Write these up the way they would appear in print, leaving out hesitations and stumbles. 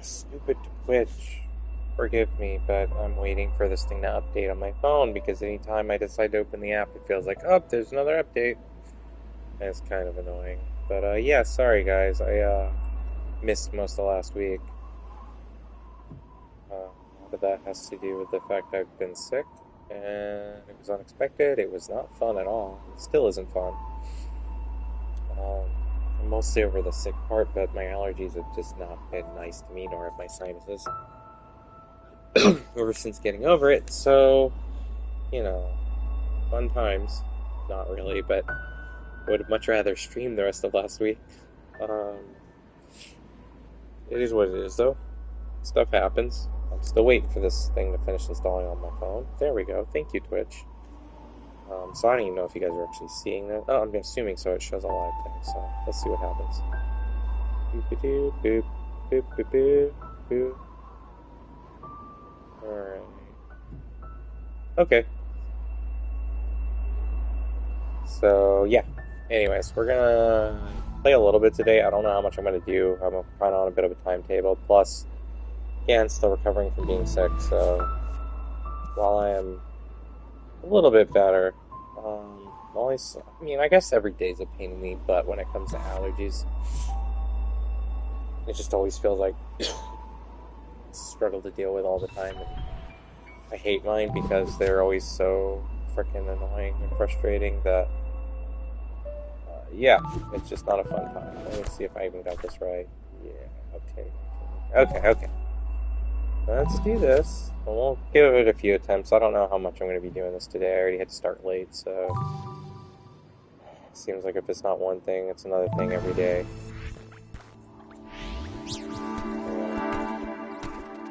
Stupid Twitch. Forgive me, but I'm waiting for this thing to update on my phone because anytime I decide to open the app, it feels like, oh, there's another update. And it's kind of annoying. But yeah, sorry guys. I missed most of last week. A lot of that has to do with the fact I've been sick, and it was unexpected. It was not fun at all. It still isn't fun. Mostly over the sick part, but my allergies have just not been nice to me, nor have my sinuses. Ever since getting over it, so, you know, fun times. Not really, but would much rather stream the rest of last week. It is what it is, though. Stuff happens. I'm still waiting for this thing to finish installing on my phone. There we go. Thank you, Twitch. So I don't even know if you guys are actually seeing that. Oh, I'm assuming so. It shows a live thing, so let's see what happens. Boop, boop, boop, boop, boop, boop. Alright. Okay. So, yeah. Anyways, we're gonna play a little bit today. I don't know how much I'm gonna do. I'm kind of on a bit of a timetable. Plus, again, still recovering from being sick, so while I am a little bit better, always, I mean, I guess every day's a pain in the butt when it comes to allergies. It just always feels like a struggle to deal with all the time, and I hate mine because they're always so freaking annoying and frustrating that, yeah, it's just not a fun time. Let me see if I even got this right. Yeah, okay. Let's do this. We'll give it a few attempts. I don't know how much I'm going to be doing this today. I already had to start late, so seems like if it's not one thing, it's another thing every day.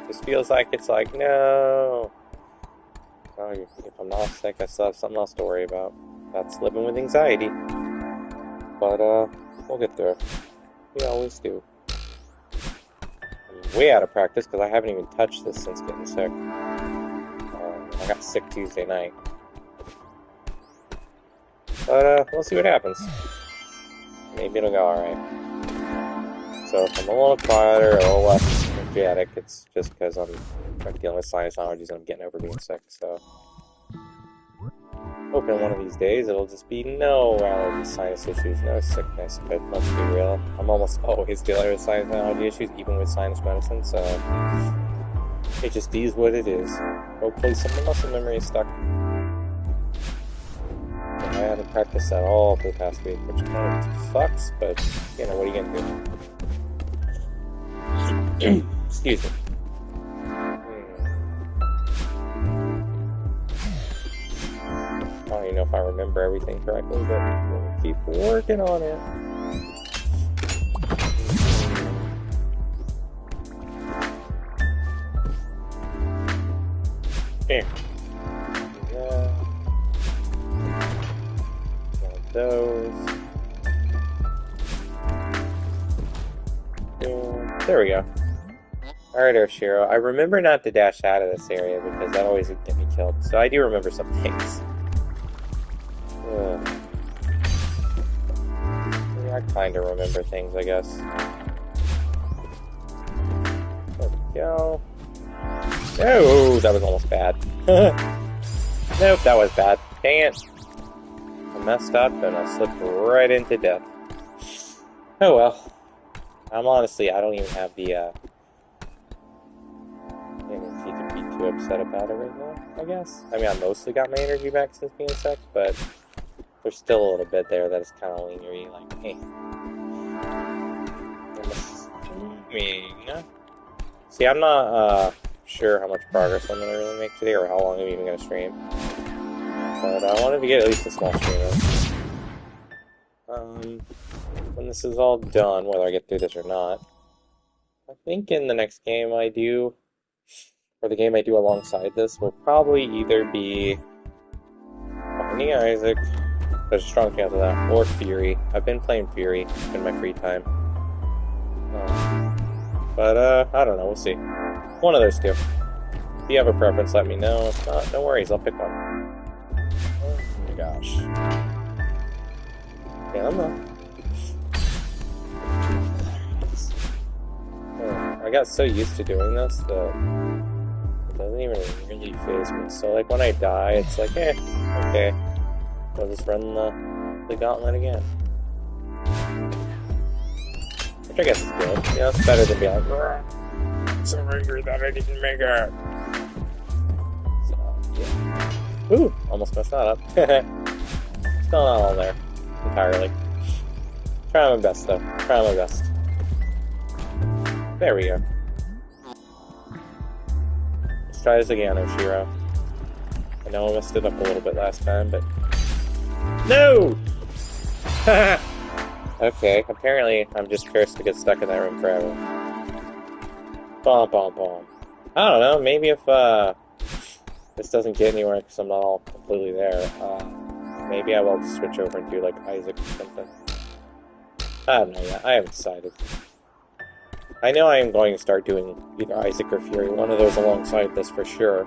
This feels like it's like, no. Oh, if I'm not sick, I still have something else to worry about. That's living with anxiety. But, we'll get through it. We always do. I'm way out of practice because I haven't even touched this since getting sick. I got sick Tuesday night. But, we'll see what happens. Maybe it'll go alright. So if I'm a little quieter, a little less energetic, it's just because I'm dealing with sinus allergies and I'm getting over being sick, so hoping one of these days it'll just be no allergy sinus issues, no sickness, but let's be real, I'm almost always dealing with sinus allergy issues, even with sinus medicine, so it just is what it is. Hopefully some of the muscle memory is stuck. I haven't practiced at all for the past week, which kind of sucks, but, you know, what are you gonna do? Excuse me. I don't even know if I remember everything correctly, but we'll keep working on it. Here. One of those. There we go. Alright, Shiro. I remember not to dash out of this area because that always would get me killed. So I do remember some things. Yeah, I kind of remember things, I guess. There we go. Oh, that was almost bad. Nope, that was bad. Dang it. I messed up and I slipped right into death. Oh well. I don't even have the energy to be too upset about it right now, I guess. I mean, I mostly got my energy back since being sick, but there's still a little bit there that is kind of lingering, like, hey. I'm assuming... See, I'm not sure how much progress I'm going to really make today, or how long I'm even going to stream. But I wanted to get at least a small stream in. When this is all done, whether I get through this or not, I think in the next game I do, or the game I do alongside this, will probably either be Finding Isaac, there's a strong chance of that, or Fury. I've been playing Fury in my free time. But I don't know, we'll see. One of those two. If you have a preference, let me know. If not, no worries, I'll pick one. Oh my gosh. Yeah, I'm not. got so used to doing this that it doesn't even really faze me. So like when I die, it's like, okay, I'll just run the gauntlet again. Which I guess is good. You know, it's better than being like, I'm so angry that I didn't make it. So, yeah. Ooh, almost messed that up. Still not all there entirely. Trying my best though. Trying my best. There we go. Let's try this again, Oshiro. I know I messed it up a little bit last time, but... No! Okay, apparently I'm just cursed to get stuck in that room forever. Bom, bom, bom. I don't know, maybe if this doesn't get anywhere because I'm not all completely there, maybe I will switch over and do like Isaac or something. I don't know yet, I haven't decided. I know I am going to start doing either Isaac or Fury, one of those alongside this for sure.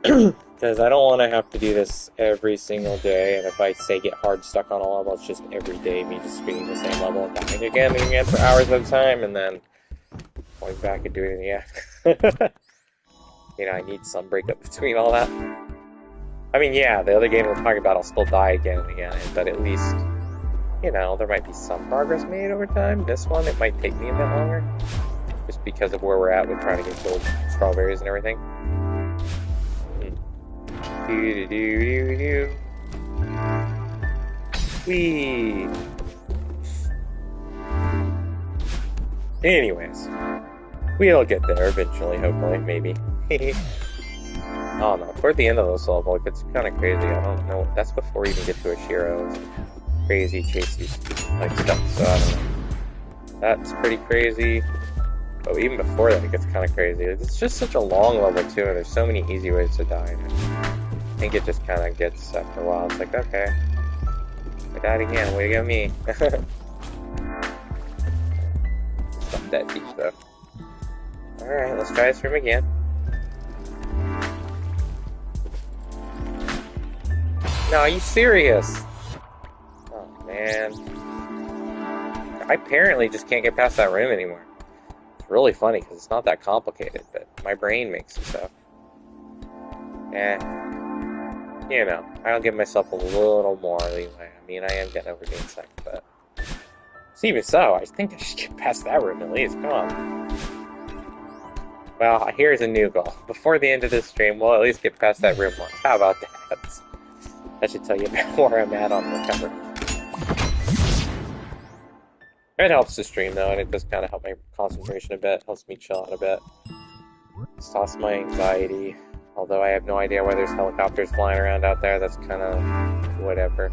Because I don't want to have to do this every single day, and if I say get hard stuck on a level, it's just every day me just beating the same level and dying again and again for hours at a time, and then going back and doing it again. You know, I need some breakup between all that. I mean, yeah, the other game we're talking about, I'll still die again and again, but at least, you know, there might be some progress made over time. This one, it might take me a bit longer, just because of where we're at with trying to get gold strawberries and everything. Do-do-do-do-do. Whee! Anyways, we'll get there eventually, hopefully, maybe. I don't know, toward the end of this level, it gets kind of crazy. I don't know, that's before you even get to Oshiro's crazy chasey like stuff, so I don't know. That's pretty crazy. But even before that, it gets kind of crazy. It's just such a long level, too, and there's so many easy ways to die. I think it just kind of gets, after a while, it's like, okay, I died again, way to go me. It's not that deep, though. Alright, let's try this room again. No, are you serious? Oh, man. I apparently just can't get past that room anymore. It's really funny, because it's not that complicated, but my brain makes it so. You know, I'll give myself a little more leeway. I mean, I am getting over being sick, but... So even so, I think I should get past that room at least. Come on. Well, here's a new goal. Before the end of this stream, we'll at least get past that room once. How about that? That should tell you about where I'm at on recovery. It helps to stream, though, and it does kind of help my concentration a bit. Helps me chill out a bit. Stops my anxiety. Although I have no idea why there's helicopters flying around out there, that's kind of whatever.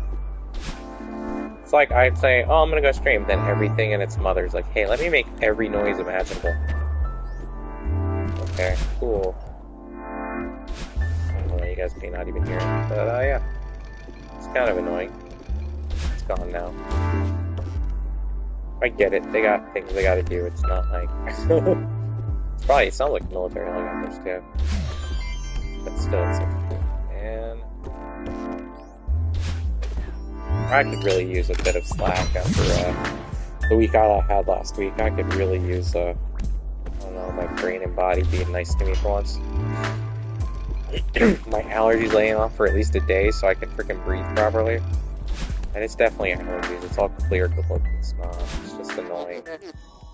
It's like I'd say, oh, I'm gonna go stream, then everything in its mother's like, hey, let me make every noise imaginable. Okay, cool. Well, you guys may not even hear it, but yeah. It's kind of annoying. It's gone now. I get it, they got things they gotta do, it's not like... It sounds like military helicopters too. But still, it's like, man. I could really use a bit of slack after the week I had last week. I could really use, I don't know, my brain and body being nice to me for once. My allergies laying off for at least a day so I can freaking breathe properly. And it's definitely allergies. It's all clear, but look, it's not. It's just annoying.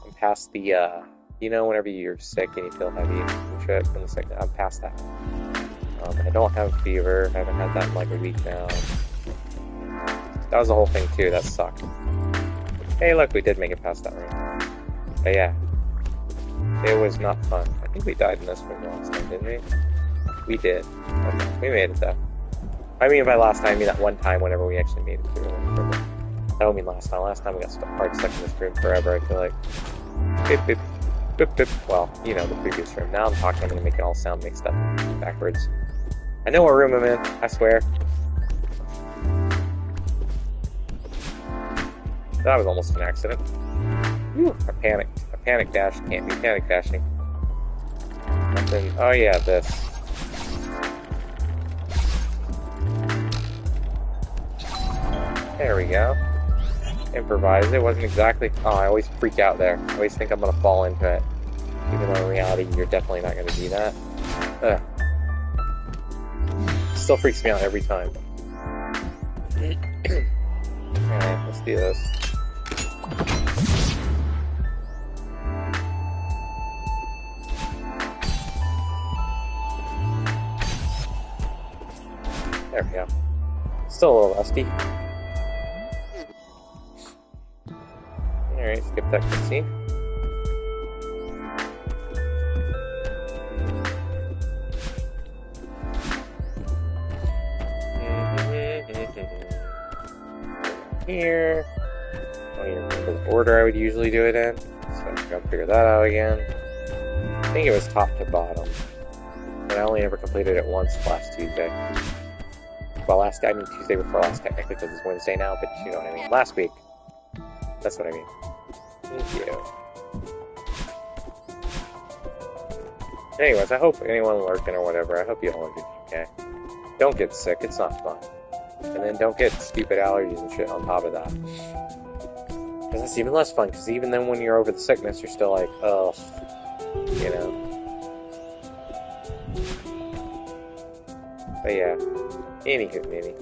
I'm past the, you know, whenever you're sick and you feel heavy and shit from the sickness, I'm past that. I don't have a fever. I haven't had that in like a week now. That was the whole thing too. That sucked. Hey, look, we did make it past that room. But yeah, it was not fun. I think we died in this room last time, didn't we? We did. Okay, we made it though. I mean by last time, I mean that one time whenever we actually made it through. I don't mean last time. Last time we got hard stuck in this room forever, I feel like. Beep, beep, beep, beep. Well, you know, the previous room. Now I'm talking, I'm going to make it all sound mixed up backwards. I know what room I'm in, I swear. That was almost an accident. Whew, I panicked. I panic dash. Can't be panic dashing. Nothing. Oh yeah, this. There we go. Improvise. It wasn't exactly... Oh, I always freak out there. I always think I'm gonna fall into it. Even though in reality, you're definitely not going to do that. Ugh. Still freaks me out every time. Alright, let's do this. There we go. Still a little rusty. Alright, skip that cutscene. Here. I don't even remember the order I would usually do it in, so I gotta figure that out again. I think it was top to bottom. But I only ever completed it once last Tuesday. Well, I mean Tuesday before last, technically, because it's Wednesday now, but you know what I mean. Last week. That's what I mean. Thank you. Anyways, I hope anyone lurking or whatever, I hope you all are doing okay. Don't get sick, it's not fun. And then don't get stupid allergies and shit on top of that. Because that's even less fun, because even then when you're over the sickness, you're still like, oh, you know. But yeah, anywho, maybe.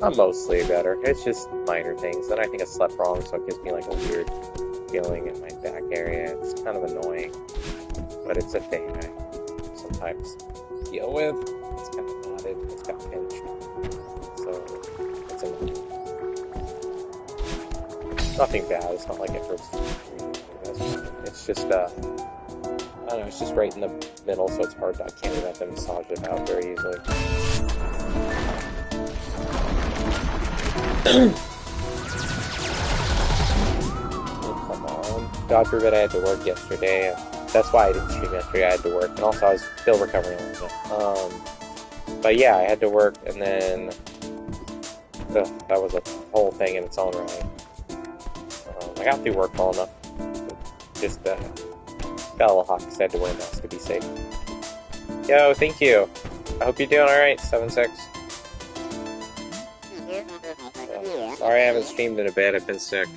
I'm mostly better. It's just minor things. Then I think I slept wrong, so it gives me like a weird feeling in my back area. It's kind of annoying, but it's a thing I sometimes deal with. It's kind of knotted. It's got pinched, so it's annoying. Nothing bad. It's not like it hurts. It's just I don't know. It's just right in the middle, so it's hard. I can't even let them massage it out very easily. Oh, come on. God forbid I had to work yesterday. That's why I didn't stream yesterday. I had to work. And also I was still recovering a little bit. But yeah, I had to work, and then that was a whole thing in its own right. I got through work well enough. Just got a little hot because I had to wear a mask to be safe. Yo, thank you. I hope you're doing alright, 7-6. Sorry I haven't streamed in a bit, I've been sick.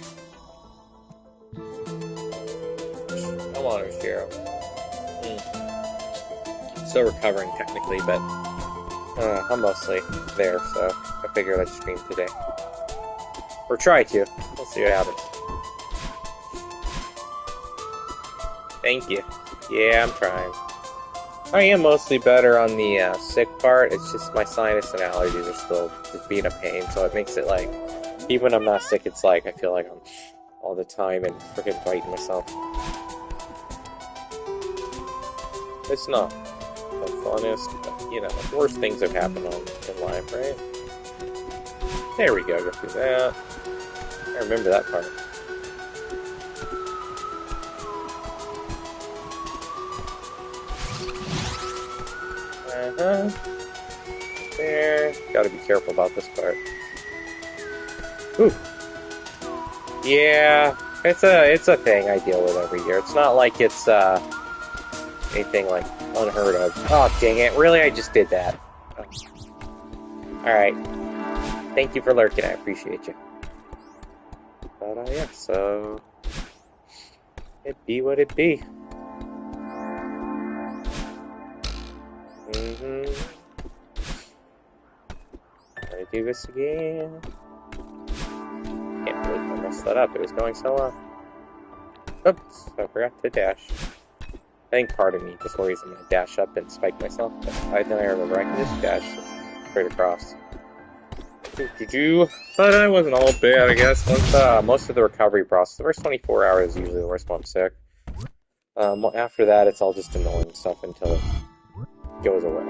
Come on, Oshiro. Still recovering, technically, but I'm mostly there, so I figured I'd stream today. Or try to. We'll see what happens. Thank you. Yeah, I'm trying. I am mostly better on the sick part. It's just my sinus and allergies are still just being a pain, so it makes it like, even when I'm not sick, it's like I feel like I'm all the time and freaking biting myself. It's not the funnest, but, you know, worse things have happened in life, right? There we go through that. I remember that part. There. Gotta be careful about this part. Ooh. Yeah, it's a thing I deal with every year. It's not like it's anything like unheard of. Oh dang it! Really, I just did that. Oh. All right. Thank you for lurking. I appreciate you. But yeah, so it be what it be. Gonna do this again. Can't believe I messed that up. It was going so well. Oops, I forgot to dash. I think part of me just worries I'm gonna dash up and spike myself, but then I remember I can just dash straight across. But I wasn't all bad, I guess. Once most of the recovery process, the first 24 hours is usually the worst when I'm sick. After that, it's all just annoying stuff until it goes away.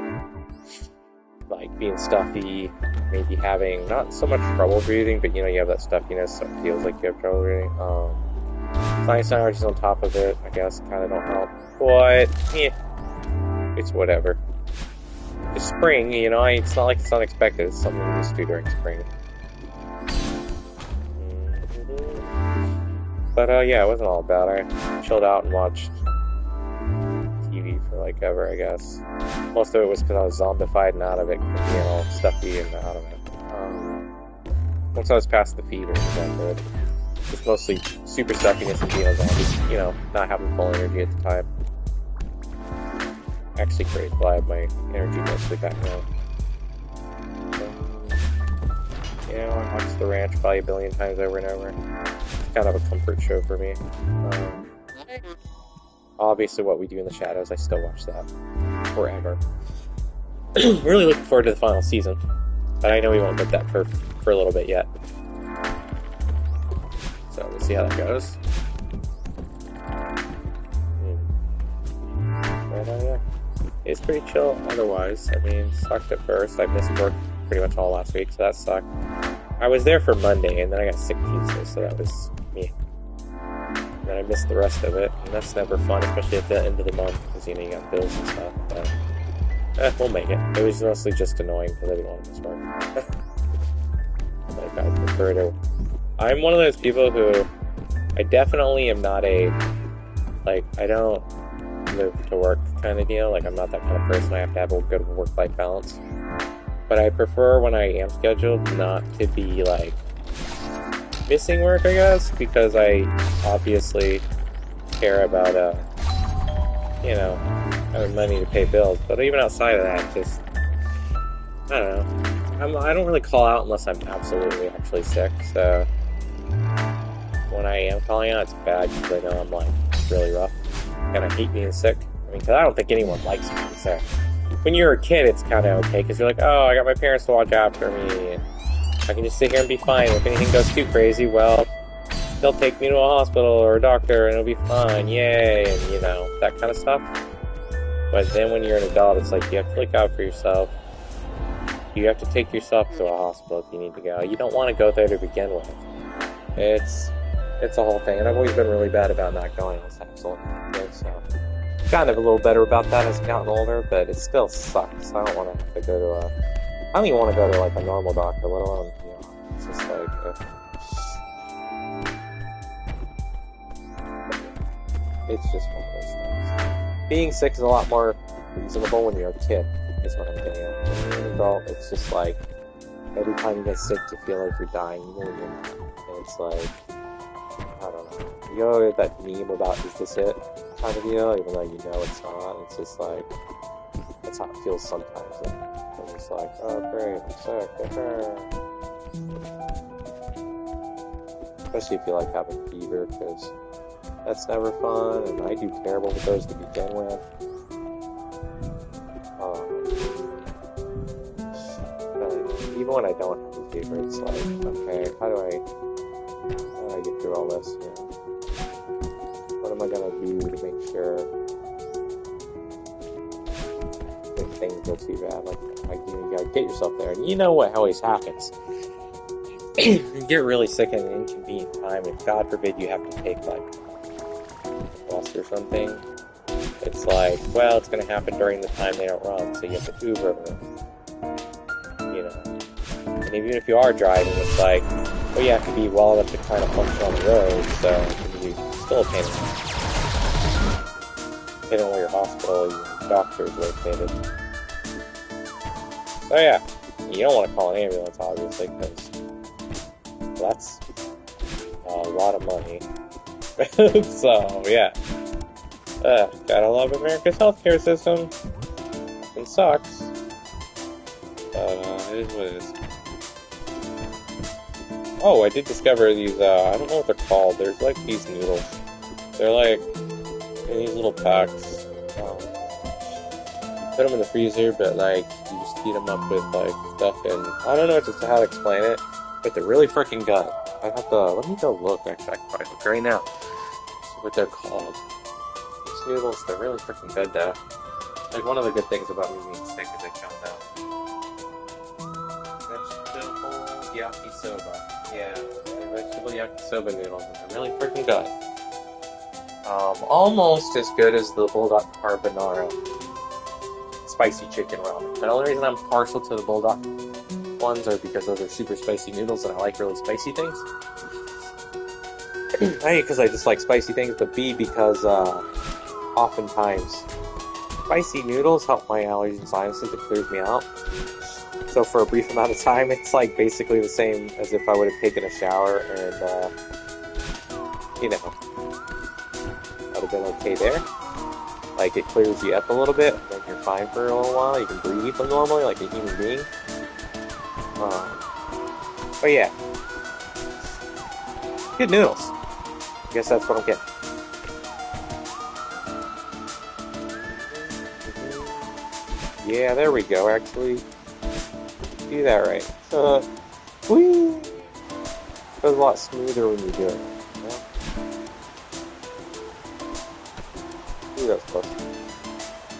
Like being stuffy, maybe having not so much trouble breathing, but you know, you have that stuffiness, so it feels like you have trouble breathing. Sinus allergies on top of it, I guess, kind of don't help. But, it's whatever. It's spring, you know, it's not like it's unexpected, it's something we just do during spring. But, yeah, it wasn't all bad. I chilled out and watched TV for like ever, I guess. Most of it was because I was zombified and out of it, being all stuffy and out of it. Once I was past the fever, it was all good. just mostly super stuffiness and being a zombie, you know, not having full energy at the time. Actually pretty glad my energy mostly back now. You know, I watched The Ranch probably a billion times over and over. It's kind of a comfort show for me. Obviously, What We Do in the Shadows, I still watch that forever. Really looking forward to the final season, but I know we won't get that for a little bit yet. So we'll see how that goes. But yeah, it's pretty chill otherwise. I mean, sucked at first. I missed work pretty much all last week, so that sucked. I was there for Monday, and then I got sick Tuesday, so that was me. And then I missed the rest of it, and that's never fun, especially at the end of the month, because, you know, you got bills and stuff, but we'll make it. It was mostly just annoying, because I didn't want to miss work. Like, I prefer to... I'm one of those people who... I definitely am not a... Like, I don't live to work kind of deal. Like, I'm not that kind of person. I have to have a good work-life balance. But I prefer when I am scheduled not to be, like, missing work, I guess, because I obviously care about, you know, having money to pay bills. But even outside of that, just, I don't know. I don't really call out unless I'm absolutely actually sick, so when I am calling out, it's bad because I know I'm, like, really rough. And I hate being sick. I mean, because I don't think anyone likes being sick. When you're a kid, it's kind of okay, because you're like, oh, I got my parents to watch after me, and I can just sit here and be fine. If anything goes too crazy, well, they'll take me to a hospital or a doctor, and it'll be fine, yay, and, you know, that kind of stuff. But then when you're an adult, it's like, you have to look out for yourself. You have to take yourself to a hospital if you need to go. You don't want to go there to begin with. It's a whole thing, and I've always been really bad about not going. It's absolutely so. Kind of a little better about that as I've gotten older, but it still sucks. I don't want to have to go to I don't even want to go to, like, a normal doctor, let alone, you know, it's just like, it's just one of those things. Being sick is a lot more reasonable when you're a kid, is what I'm getting at. When you're an adult, it's just like, every time you get sick, you feel like you're dying, even when you're not. And it's like, I don't know. You know that meme about, is this it? Kind of deal, even though you know it's not. It's just like, that's how it feels sometimes. I'm just like, oh great, I'm sick. Especially if you like having fever, because that's never fun, and I do terrible with those to begin with. Even when I don't have a fever, it's like, okay, how do I get through all this? You know? What am I gonna do to make sure that things go too bad? Like you gotta get yourself there, and you know what always happens. You get really sick at an inconvenient time, and God forbid you have to take, like, a bus or something. It's like, well, it's gonna happen during the time they don't run, so you have to Uber, you know. And even if you are driving, it's like, well, you have to be well enough to kind of function on the road, so you still a pain in the ass. Depending on where your hospital or your doctor is located. So yeah, you don't want to call an ambulance, obviously, because that's a lot of money. So yeah, gotta love America's healthcare system. It sucks, but it is what it is. Oh, I did discover these, I don't know what they're called. There's, like, these noodles. They're, like, in these little packs. Put them in the freezer, but, like, you just heat them up with, like, stuff, and I don't know just how to explain it, but they're really freaking good. I have to, let me go look, actually, I can probably look right now. See what they're called. These noodles, they're really freaking good, though. Like, one of the good things about me being sick is I found out. Vegetable yakisoba. Yeah, they're vegetable yakisoba noodles, and they're really freaking good. Almost as good as the Bulldog Carbonara spicy chicken ramen. The only reason I'm partial to the Bulldog ones are because those are super spicy noodles, and I like really spicy things. A, because I just like spicy things, but B, because oftentimes spicy noodles help my allergies and sinuses. It clears me out. So for a brief amount of time, it's like basically the same as if I would have taken a shower and you know, that would have been okay there. Like, it clears you up a little bit, then you're fine for a little while. You can breathe normally, like a human being. But yeah. Good noodles. I guess that's what I'm getting. Yeah, there we go, actually. Do that right. Whee! It goes a lot smoother when you do it. Ooh, that's close.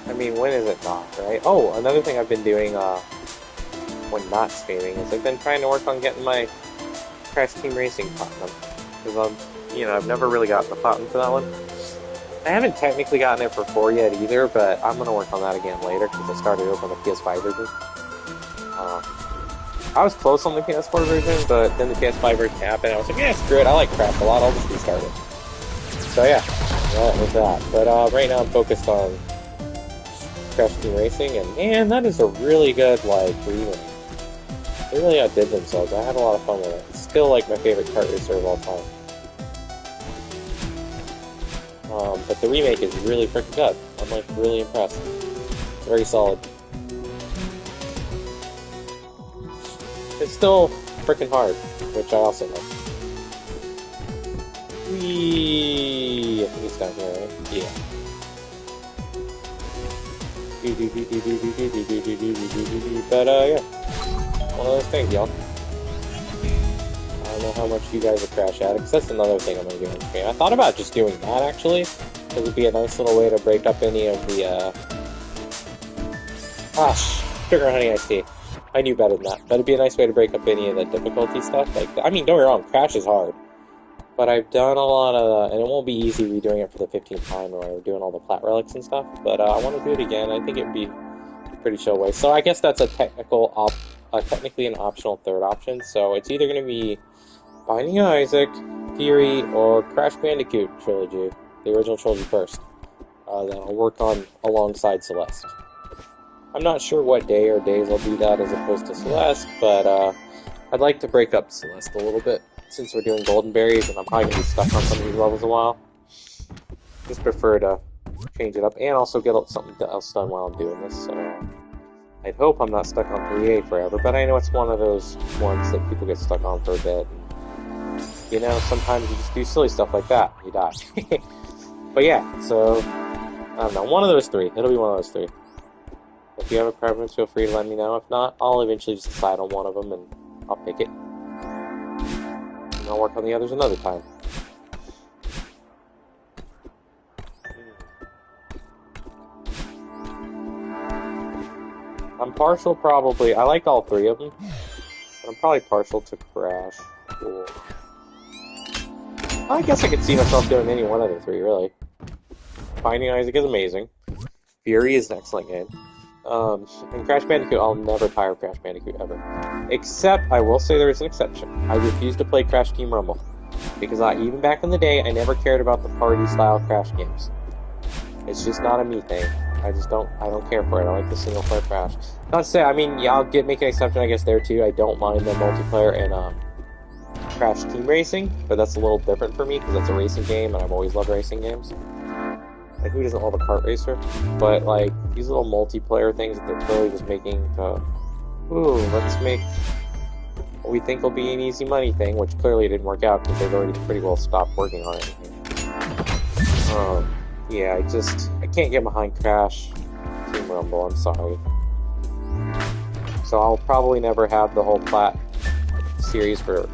I mean, when is it not, right? Oh, another thing I've been doing, when not streaming is I've been trying to work on getting my Crash Team Racing Platinum. Because I've never really gotten the Platinum for that one. I haven't technically gotten it for 4 yet either, but I'm gonna work on that again later because I started over on the PS5 version. I was close on the PS4 version, but then the PS5 version happened. I was like, yeah, screw it. I like Crash a lot. I'll just restart it. So yeah, that was that. But right now I'm focused on Crash Team Racing, and man, that is a really good remake. They really outdid themselves. I had a lot of fun with it. It's still like my favorite kart racer of all time. But the remake is really freaking good. I'm like really impressed. It's very solid. It's still freaking hard, which I also like. Whee! I think it's down here, right? Yeah. But yeah. One of those things, y'all. I don't know how much you guys are Crash addicts. That's another thing I'm gonna do on stream. I thought about just doing that actually, because it'd be a nice little way to break up any of the sugar honey iced tea. I knew better than that, but it'd be a nice way to break up any of the difficulty stuff. I mean, don't get me wrong, Crash is hard, but I've done a lot of, and it won't be easy redoing it for the 15th time or doing all the plat relics and stuff. But I want to do it again. I think it'd be a pretty chill way. So I guess that's a technically an optional third option. So it's either going to be Binding of Isaac, Fury, or Crash Bandicoot trilogy, the original trilogy first. That I'll work on alongside Celeste. I'm not sure what day or days I'll do that as opposed to Celeste, but I'd like to break up Celeste a little bit since we're doing Golden Berries and I'm probably going to be stuck on some of these levels a while. Just prefer to change it up and also get something else done while I'm doing this. So I'd hope I'm not stuck on 3A forever, but I know it's one of those ones that people get stuck on for a bit. And, sometimes you just do silly stuff like that and you die. But yeah, so I don't know, one of those three. It'll be one of those three. If you have a preference, feel free to let me know. If not, I'll eventually just decide on one of them and I'll pick it. And I'll work on the others another time. I'm partial probably. I like all three of them. But I'm probably partial to Crash. Cool. I guess I could see myself doing any one of the three, really. Binding Isaac is amazing. Fury is an excellent game. And Crash Bandicoot, I'll never tire of Crash Bandicoot ever. Except, I will say there is an exception. I refuse to play Crash Team Rumble. Because even back in the day, I never cared about the party-style Crash games. It's just not a me thing. I don't care for it. I like the single-player Crash. Not to say, I mean, yeah, I'll make an exception, I guess, there too. I don't mind the multiplayer and, Crash Team Racing, but that's a little different for me, because that's a racing game, and I've always loved racing games. Like, who doesn't love a kart racer? But, these little multiplayer things that they're clearly just making let's make what we think will be an easy money thing, which clearly didn't work out, because they've already pretty well stopped working on it. Yeah, I can't get behind Crash Team Rumble, I'm sorry. So I'll probably never have the whole plat series the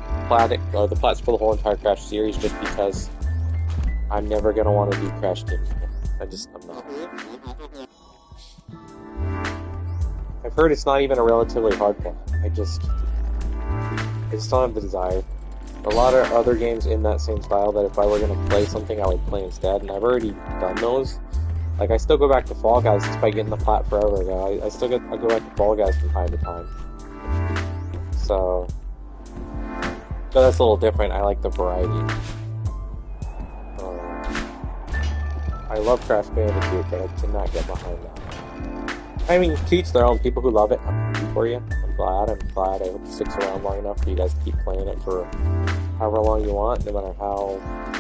plats for the whole entire Crash series, just because I'm never gonna want to do Crash games. I'm not. I've heard it's not even a relatively hard one. I just don't have the desire. A lot of other games in that same style that if I were gonna play something, I would play instead, and I've already done those. Like, I still go back to Fall Guys despite getting the plat forever ago. I go back to Fall Guys from time to time. So, but that's a little different. I like the variety. I love Crash Bandicoot, but I cannot get behind that. I mean, to each their own. People who love it, I'm happy for you. I'm glad. I hope it sticks around long enough for you guys to keep playing it for however long you want, no matter how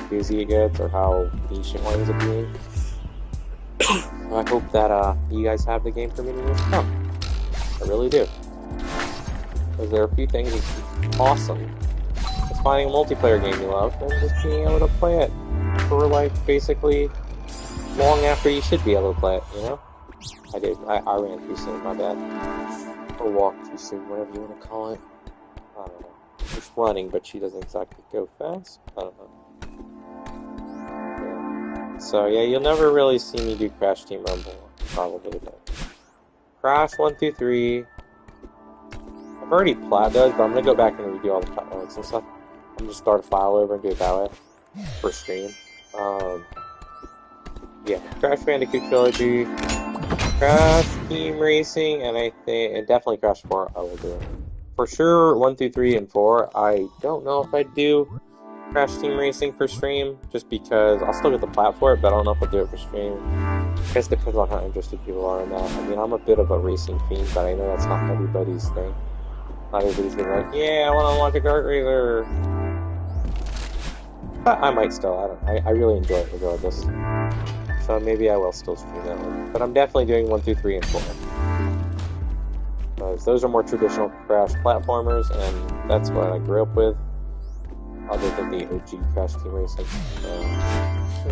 busy it gets or how niche it winds up being. I hope that you guys have the game for many years to come. I really do. Because there are a few things that's awesome. It's finding a multiplayer game you love and just being able to play it for like basically long after you should be able to play it, you know? I ran too soon, my bad. Or walked too soon, whatever you want to call it. I don't know. She's running, but she doesn't exactly go fast. I don't know. Yeah. So yeah, you'll never really see me do Crash Team Rumble, probably. But Crash 1, 2, 3. I've already platinum, but I'm gonna go back and redo all the platforms and stuff. I'm gonna just start a file over and do it that way for stream. Yeah, Crash Bandicoot Trilogy, Crash Team Racing, and definitely Crash 4 I will do. For sure, 1, 2, 3, and 4, I don't know if I'd do Crash Team Racing for stream, just because I'll still get the plat for it, but I don't know if I'll do it for stream. I guess it depends on how interested people are in that. I mean, I'm a bit of a racing fiend, but I know that's not everybody's thing. Not everybody's being like, yeah, I want to launch a kart racer. But I might still, I don't know. I really enjoy it regardless. So maybe I will still stream that one. But I'm definitely doing 1, 2, 3, and 4. Because those are more traditional Crash platformers, and that's what I grew up with. Other than the OG Crash Team Racing. So,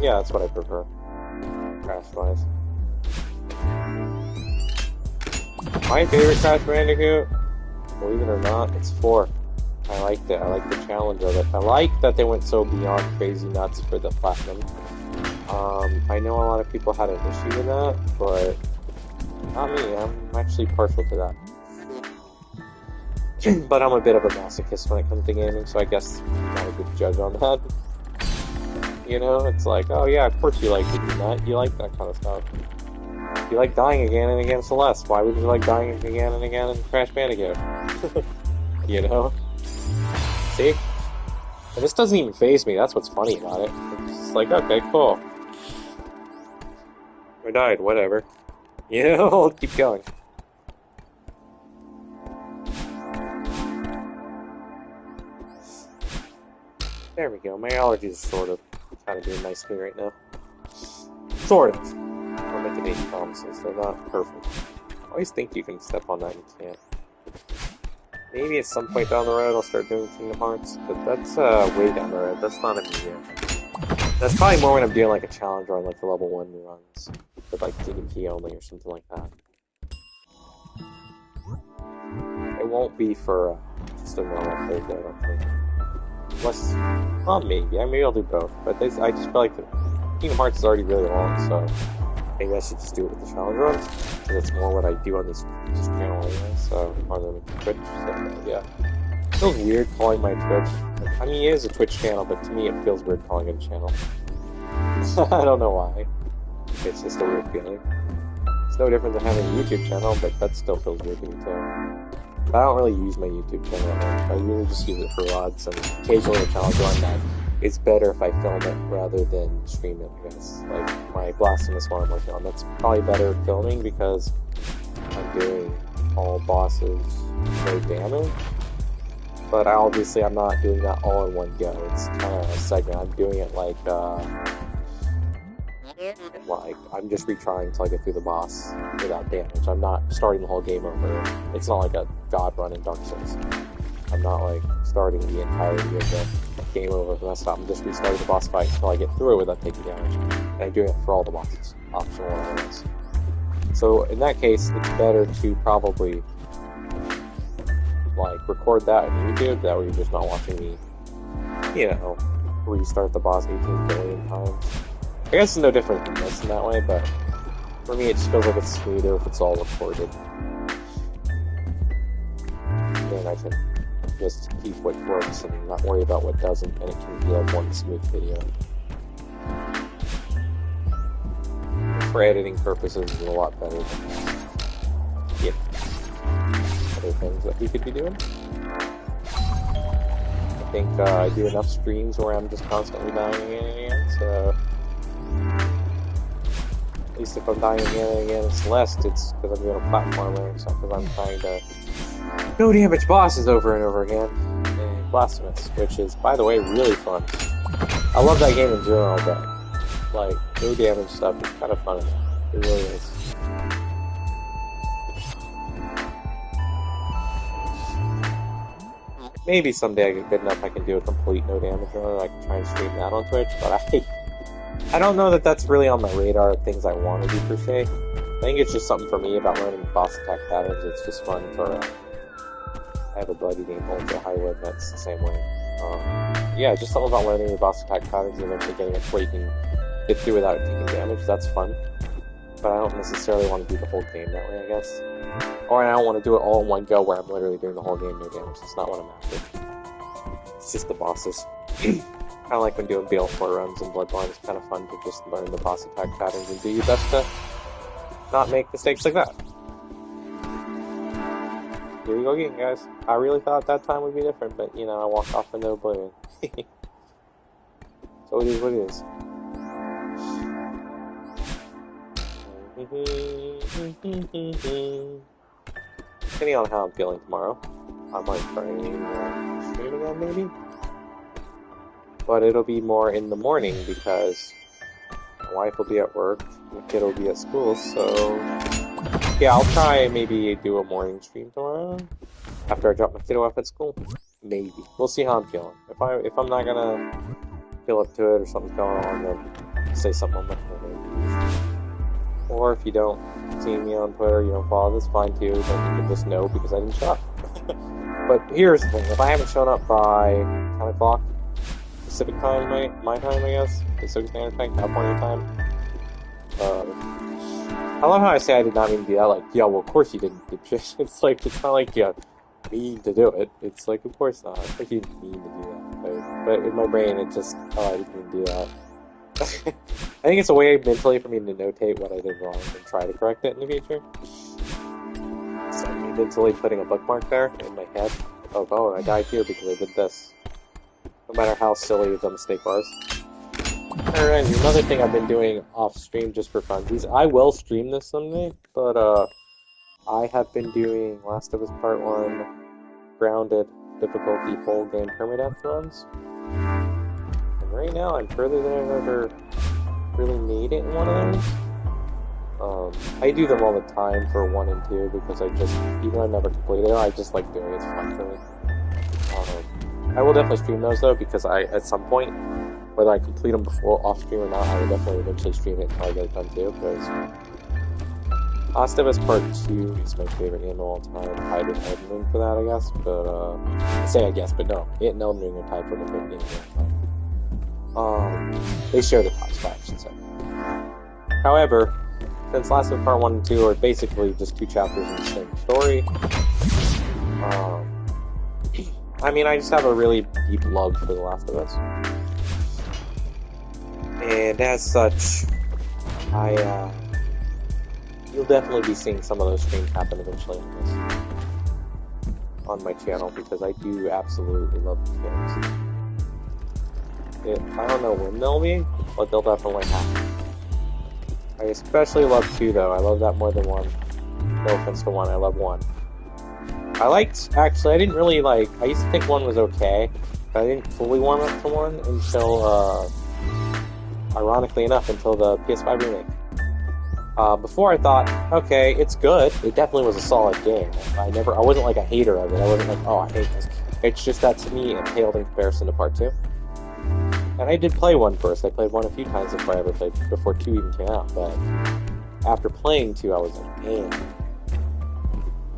yeah, that's what I prefer. Crash-wise. My favorite Crash Bandicoot, believe it or not, it's 4. I liked it. I like the challenge of it. I like that they went so beyond crazy nuts for the platinum. I know a lot of people had an issue with that, but not me. I'm actually partial to that. But I'm a bit of a masochist when it comes to gaming, so I guess I'm not a good judge on that. You know, it's like, oh yeah, of course you like to do that. You like that kind of stuff. You like dying again and again in Celeste. Why would you like dying again and again in Crash Bandicoot? You know? See? And this doesn't even faze me. That's what's funny about it. It's just like, okay, cool. I died, whatever. You know, I'll keep going. There we go. My allergies are sort of kind of doing nice to me right now. Sort of. I'm making any promises. They're not perfect. I always think you can step on that and you can't. Maybe at some point down the road I'll start doing Kingdom Hearts, but that's way down the road. That's not immediate. That's probably more when I'm doing like a challenge run, like the level 1 runs. With like DMP only or something like that. It won't be for just a normal playthrough, I don't think. Unless, well, maybe. Maybe I'll do both. But I just feel like the Kingdom Hearts is already really long, so maybe I should just do it with the challenge runs. Because it's more what I do on this channel anyway, so rather than Twitch. So, yeah. It feels weird calling my Twitch. I mean, it is a Twitch channel, but to me it feels weird calling it a channel. I don't know why. It's just a weird feeling. It's no different than having a YouTube channel, but that still feels weird to me too. But I don't really use my YouTube channel that much. I really just use it for VODs and occasionally a challenge run that it's better if I film it rather than stream it, I guess. Like my Blasphemous one I'm working on, that's probably better filming because I'm doing all bosses no damage. But I'm not doing that all in one go. It's kind of a segment. I'm doing it like I'm just retrying until I get through the boss without damage. I'm not starting the whole game over. It's not like a god run in Dark Souls. I'm not like starting the entirety of the game over from that stop. I'm just restarting the boss fight until I get through it without taking damage. And I'm doing it for all the bosses. Optional areas. So in that case, it's better to probably like record that on YouTube. That way you're just not watching me, you know, restart the boss 18 billion times. I guess it's no different than this in that way, but for me it just feels like it's smoother if it's all recorded. Then I can just keep what works and not worry about what doesn't, and it can be like one smooth video. For editing purposes, it's a lot better than other things that we could be doing. I think I do enough streams where I'm just constantly dying again and again, so at least if I'm dying again and again in Celeste, it's because I'm doing a platformer, it's not because I'm trying to no damage bosses over and over again. And Blasphemous, which is, by the way, really fun. I love that game in general, but like no damage stuff is kind of fun enough. It really is. Maybe someday I get good enough I can do a complete no damage run. I can try and stream that on Twitch, but I don't know that that's really on my radar of things I want to do per se. I think it's just something for me about learning boss attack patterns. It's just fun for. I have a buddy named Ultra Highwood that's the same way. Yeah, just something about learning the boss attack patterns and eventually getting it where you can get through without taking damage. That's fun. But I don't necessarily want to do the whole game that way, I guess. Or I don't want to do it all in one go where I'm literally doing the whole game no damage. That's not what I'm after. It's just the bosses. Kind of like when doing Baleful runs and Bloodborne. It's kind of fun to just learn the boss attack patterns and do your best to not make mistakes like that. Here we go again, guys. I really thought that time would be different, but, you know, I walked off into oblivion. So it is what it is. Depending on how I'm feeling tomorrow, I might try and stream again, maybe? But it'll be more in the morning, because my wife will be at work, my kid will be at school, so... Yeah, I'll try and maybe do a morning stream tomorrow after I drop my kiddo off at school. Maybe. We'll see how I'm feeling. If I'm not gonna feel up to it or something's going on, then say something on my phone. Or if you don't see me on Twitter, you don't follow, that's fine too. Then you can just know because I didn't show up. But here's the thing: if I haven't shown up by 10 o'clock Pacific time, my time, I guess, Pacific Standard Time, California time. I love how I say I did not mean to do that, like, yeah, well, of course you didn't, bitch. It's like, it's not like you mean to do it. It's like, of course not. It's like you didn't mean to do that. But in my brain, it just, oh, I didn't mean to do that. I think it's a way mentally for me to notate what I did wrong and try to correct it in the future. So I'm mentally putting a bookmark there in my head of, oh, I died here because I did this. No matter how silly the mistake was. Alright, another thing I've been doing off stream just for funsies. I will stream this someday, but I have been doing Last of Us Part 1 grounded difficulty full game permadeath runs. And right now I'm further than I've ever really made it in one of those. I do them all the time for 1 and 2 because I just, even though I never completed it, I just like doing it. It's fun for me. I will definitely stream those though because at some point, whether I complete them before off stream or not, I will definitely eventually stream it until I get it done too, because Last of Us Part 2 is my favorite game of all time, tied with Elden Ring for that, I guess, but, I say I guess, but no, it and Elden Ring are tied for my favorite game of all time. They share the top spot, I should say. However, since Last of Us Part 1 and 2 are basically just 2 chapters in the same story, I mean, I just have a really deep love for The Last of Us. And as such, you'll definitely be seeing some of those streams happen eventually on my channel, because I do absolutely love the games. I don't know when they'll be, but they'll definitely happen. I especially love 2 though, I love that more than 1. No offense to 1, I love 1. I didn't really I used to think 1 was okay, but I didn't fully warm up to 1 until, ironically enough, until the PS5 remake. Before I thought, okay, it's good. It definitely was a solid game. I wasn't like a hater of it. I wasn't like, oh, I hate this. It's just that to me, it paled in comparison to Part 2. And I did play 1 first. I played 1 a few times before 2 even came out. But after playing 2, I was like, man.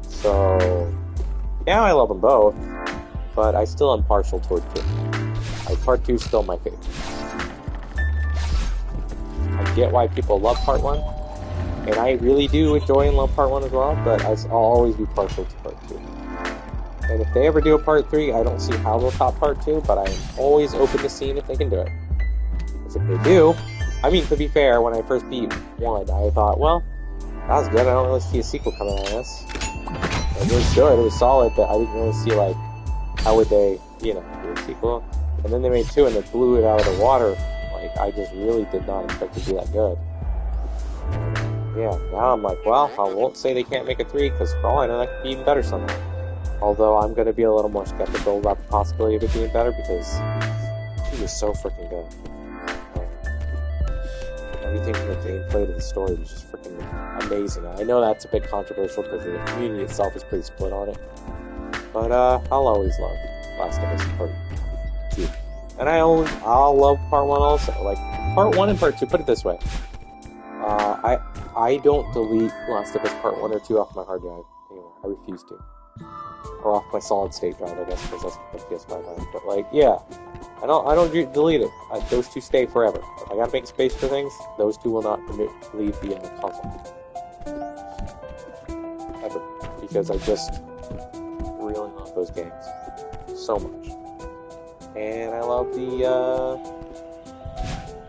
So now I love them both, but I still am partial toward 2. Part 2 is still my favorite. I get why people love Part 1, and I really do enjoy and love Part 1 as well, but I'll always be partial to Part 2. And if they ever do a Part 3, I don't see how they'll top Part 2, but I'm always open to seeing if they can do it. Because if they do, I mean, to be fair, when I first beat 1, I thought, well, that was good, I don't really see a sequel coming out of this. It was good, it was solid, but I didn't really see, how would they, do a sequel? And then they made 2 and they blew it out of the water. I just really did not expect it to be that good. Yeah, now I'm like, well, I won't say they can't make a 3, because for all I know, that could be even better somehow. Although I'm going to be a little more skeptical about the possibility of it being better because it was so freaking good. Everything from the gameplay to the story was just freaking amazing. I know that's a bit controversial because the community itself is pretty split on it. But I'll always love Last of Us Part 2. And I'll love Part 1 also. Like, Part 1 and Part 2, put it this way. I don't delete Last of Us Part 1 or 2 off my hard drive anymore. I refuse to. Or off my solid state drive, I guess, because that's what PS5 has. But, like, yeah. I don't delete it. Those two stay forever. If I gotta make space for things, those two will not leave the console. Ever. Because I just really love those games. So much. And I love the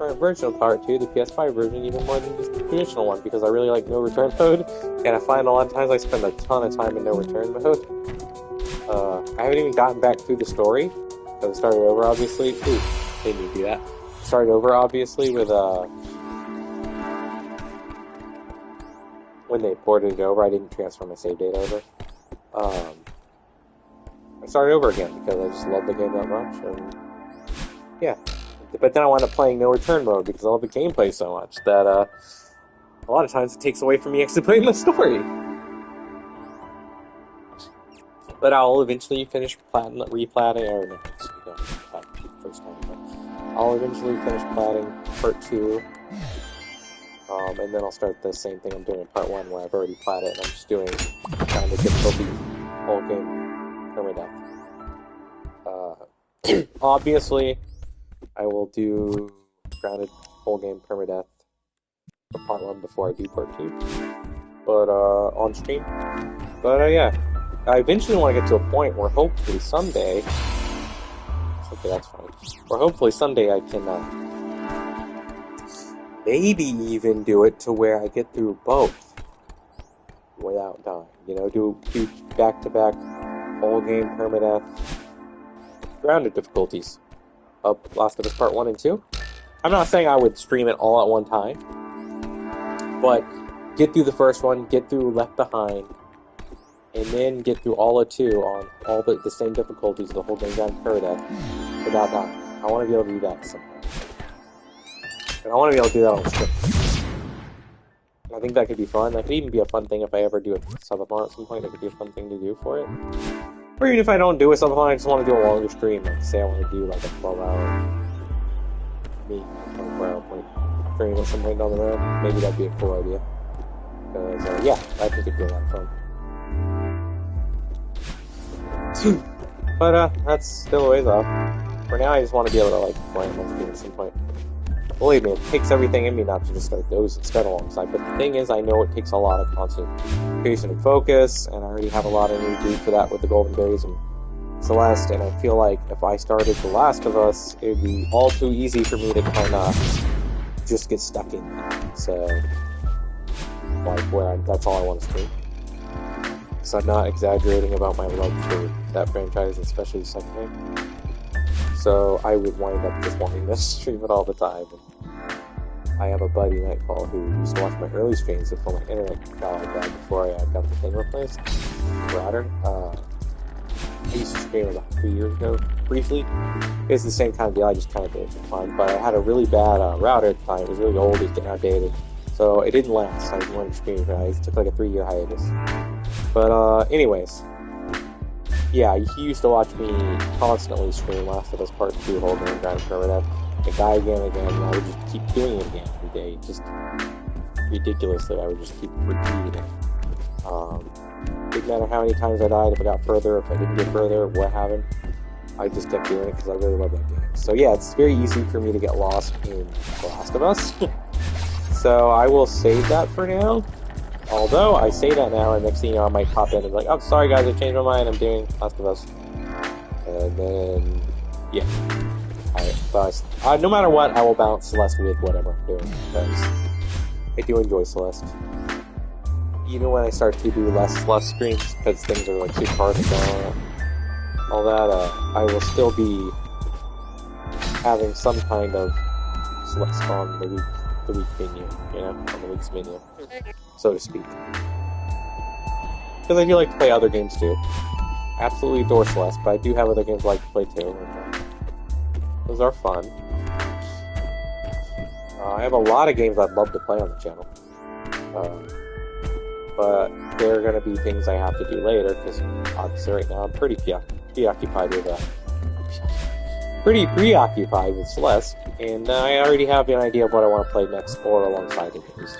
original part 2, the PS5 version, even more than the traditional one, because I really like no return mode, and I find a lot of times I spend a ton of time in no return mode. I haven't even gotten back through the story. So I started over, obviously. Ooh, didn't need to do that. Started over, obviously, with, when they ported it over, I didn't transfer my save data over. I started over again, because I just love the game that much, and, yeah. But then I wound up playing no return mode, because I love the gameplay so much, that, a lot of times it takes away from me actually playing the story. But I'll eventually finish replatting, or no, first time. I'll eventually finish platting Part 2, and then I'll start the same thing I'm doing in Part 1, where I've already platted, and I'm just doing kind of difficulty whole game permadeath. Obviously, I will do grounded whole game permadeath for Part 1 before I do Part 2, but on stream. But yeah. I eventually want to get to a point where hopefully someday... Okay, that's fine. Where hopefully someday I can maybe even do it to where I get through both without dying. You know, do back-to-back whole game permadeath grounded difficulties of Last of Us Part 1 and 2. I'm not saying I would stream it all at one time, but get through the first one, get through Left Behind, and then get through all of 2 on all the same difficulties, the whole game down permadeath, without dying. I want to be able to do that sometime. And I want to be able to do that on stream. I think that could be fun. That could even be a fun thing if I ever do a subathon at some point. That could be a fun thing to do for it. Or even if I don't do a subathon, I just want to do a longer stream. Like, say I want to do like a 12-hour, maybe 24-hour stream at some point down the road. Maybe that'd be a cool idea. Because, yeah, I think it'd be a lot of fun. But that's still a ways off. For now, I just want to be able to like play them on screen at some point. Believe me, it takes everything in me not to just start those instead alongside. But the thing is, I know it takes a lot of concentration and focus, and I already have a lot of energy for that with the Golden Berries and Celeste. And I feel like if I started The Last of Us, it would be all too easy for me to kind of just get stuck in that. So, like, that's all I want to stream. So I'm not exaggerating about my love for that franchise, especially the second game. So I would wind up just wanting to stream it all the time. And I have a buddy, Nightfall, who used to watch my early streams before my internet got like that, before I got the thing replaced, router. I used to stream about 3 years ago, briefly. It's the same kind of deal, I just kind of did it for fun. But I had a really bad router at the time. It was really old, it was getting outdated. So it didn't last. I didn't want to stream it. I took like a 3-year hiatus. But anyways, yeah, he used to watch me constantly stream Last of Us Part 2 whole game grounded permadeath, and die again and again, and I would just keep doing it again every day. Just ridiculously, I would just keep repeating it. Didn't matter how many times I died, if I got further, if I didn't get further, what happened, I just kept doing it because I really love that game. So yeah, it's very easy for me to get lost in The Last of Us. So I will save that for now. Although, I say that now, and next thing you know, I might pop in and be like, oh, sorry guys, I changed my mind, I'm doing Last of Us. And then, yeah. But no matter what, I will balance Celeste with whatever I'm doing, because I do enjoy Celeste. Even when I start to do less Celeste streams, because things are like super hard to go all that, I will still be having some kind of Celeste on the week menu, you know, on the week's menu, so to speak. Because I do like to play other games too. absolutely adore Celeste, but I do have other games I like to play too. Those are fun. I have a lot of games I'd love to play on the channel. But there are going to be things I have to do later, because obviously right now I'm pretty preoccupied with Celeste, and I already have an idea of what I want to play next or alongside the games.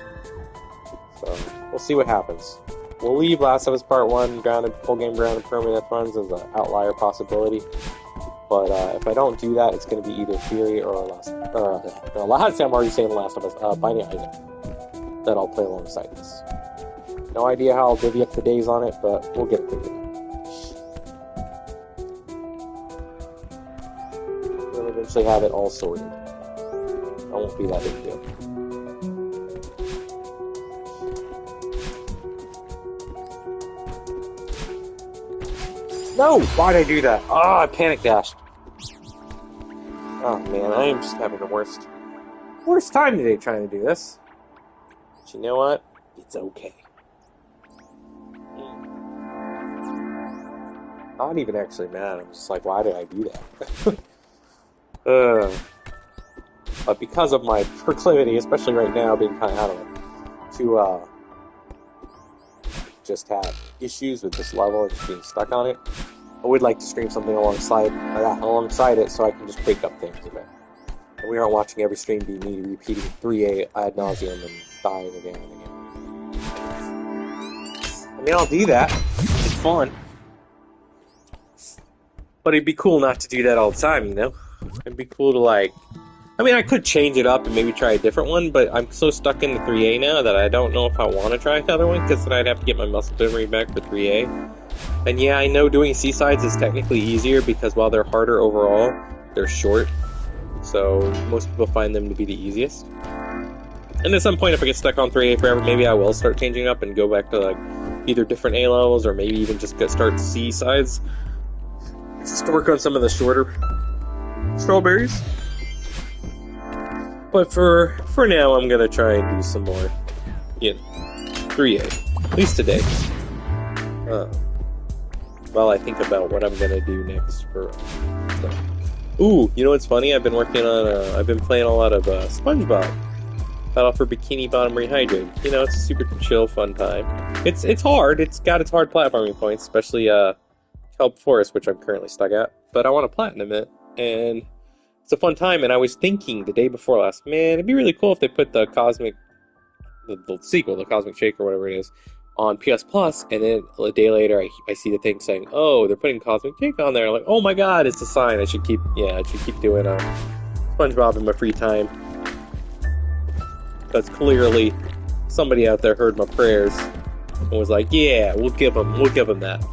So, we'll see what happens. We'll leave Last of Us Part 1 full game grounded permanent runs as an outlier possibility. But if I don't do that, it's going to be either Fury or Last I'm already saying Last of Us, Binding of Isaac, that I'll play alongside this. No idea how I'll divvy up the days on it, but we'll get it figured out. We'll eventually have it all sorted. That won't be that big a deal. No! Why'd I do that? Oh, I panic dashed. Oh man, I am just having the worst time today trying to do this. But you know what? It's okay. I'm not even actually mad. I'm just like, why did I do that? But because of my proclivity, especially right now, being kind of out of it, to just have issues with this level and just being stuck on it, I would like to stream something alongside it so I can just break up things a bit. And we aren't watching every stream be me repeating 3A ad nauseum and dying again and again. I mean, I'll do that. It's fun. But it'd be cool not to do that all the time, you know? It'd be cool to, like... I mean, I could change it up and maybe try a different one, but I'm so stuck into 3A now that I don't know if I want to try another one, because then I'd have to get my muscle memory back for 3A. And yeah, I know doing C-sides is technically easier, because while they're harder overall, they're short. So, most people find them to be the easiest. And at some point, if I get stuck on 3A forever, maybe I will start changing up and go back to, like, either different A levels, or maybe even just start C-sides. Just to work on some of the shorter strawberries. But for now, I'm gonna try and do some more, 3A, at least today. While I think about what I'm gonna do next for stuff. Ooh, you know what's funny? I've been playing a lot of SpongeBob. Battle for Bikini Bottom Rehydrate. You know, it's a super chill, fun time. It's hard. It's got its hard platforming points, especially Kelp Forest, which I'm currently stuck at. But I want to platinum it, and it's a fun time. And I was thinking the day before last, man, it'd be really cool if they put the sequel, the Cosmic Shake or whatever it is, on PS Plus, and then a day later I see the thing saying, oh, they're putting Cosmic Shake on there. I'm like, oh my god, it's a sign. I should keep doing SpongeBob in my free time. Because clearly somebody out there heard my prayers and was like, yeah, we'll give them that.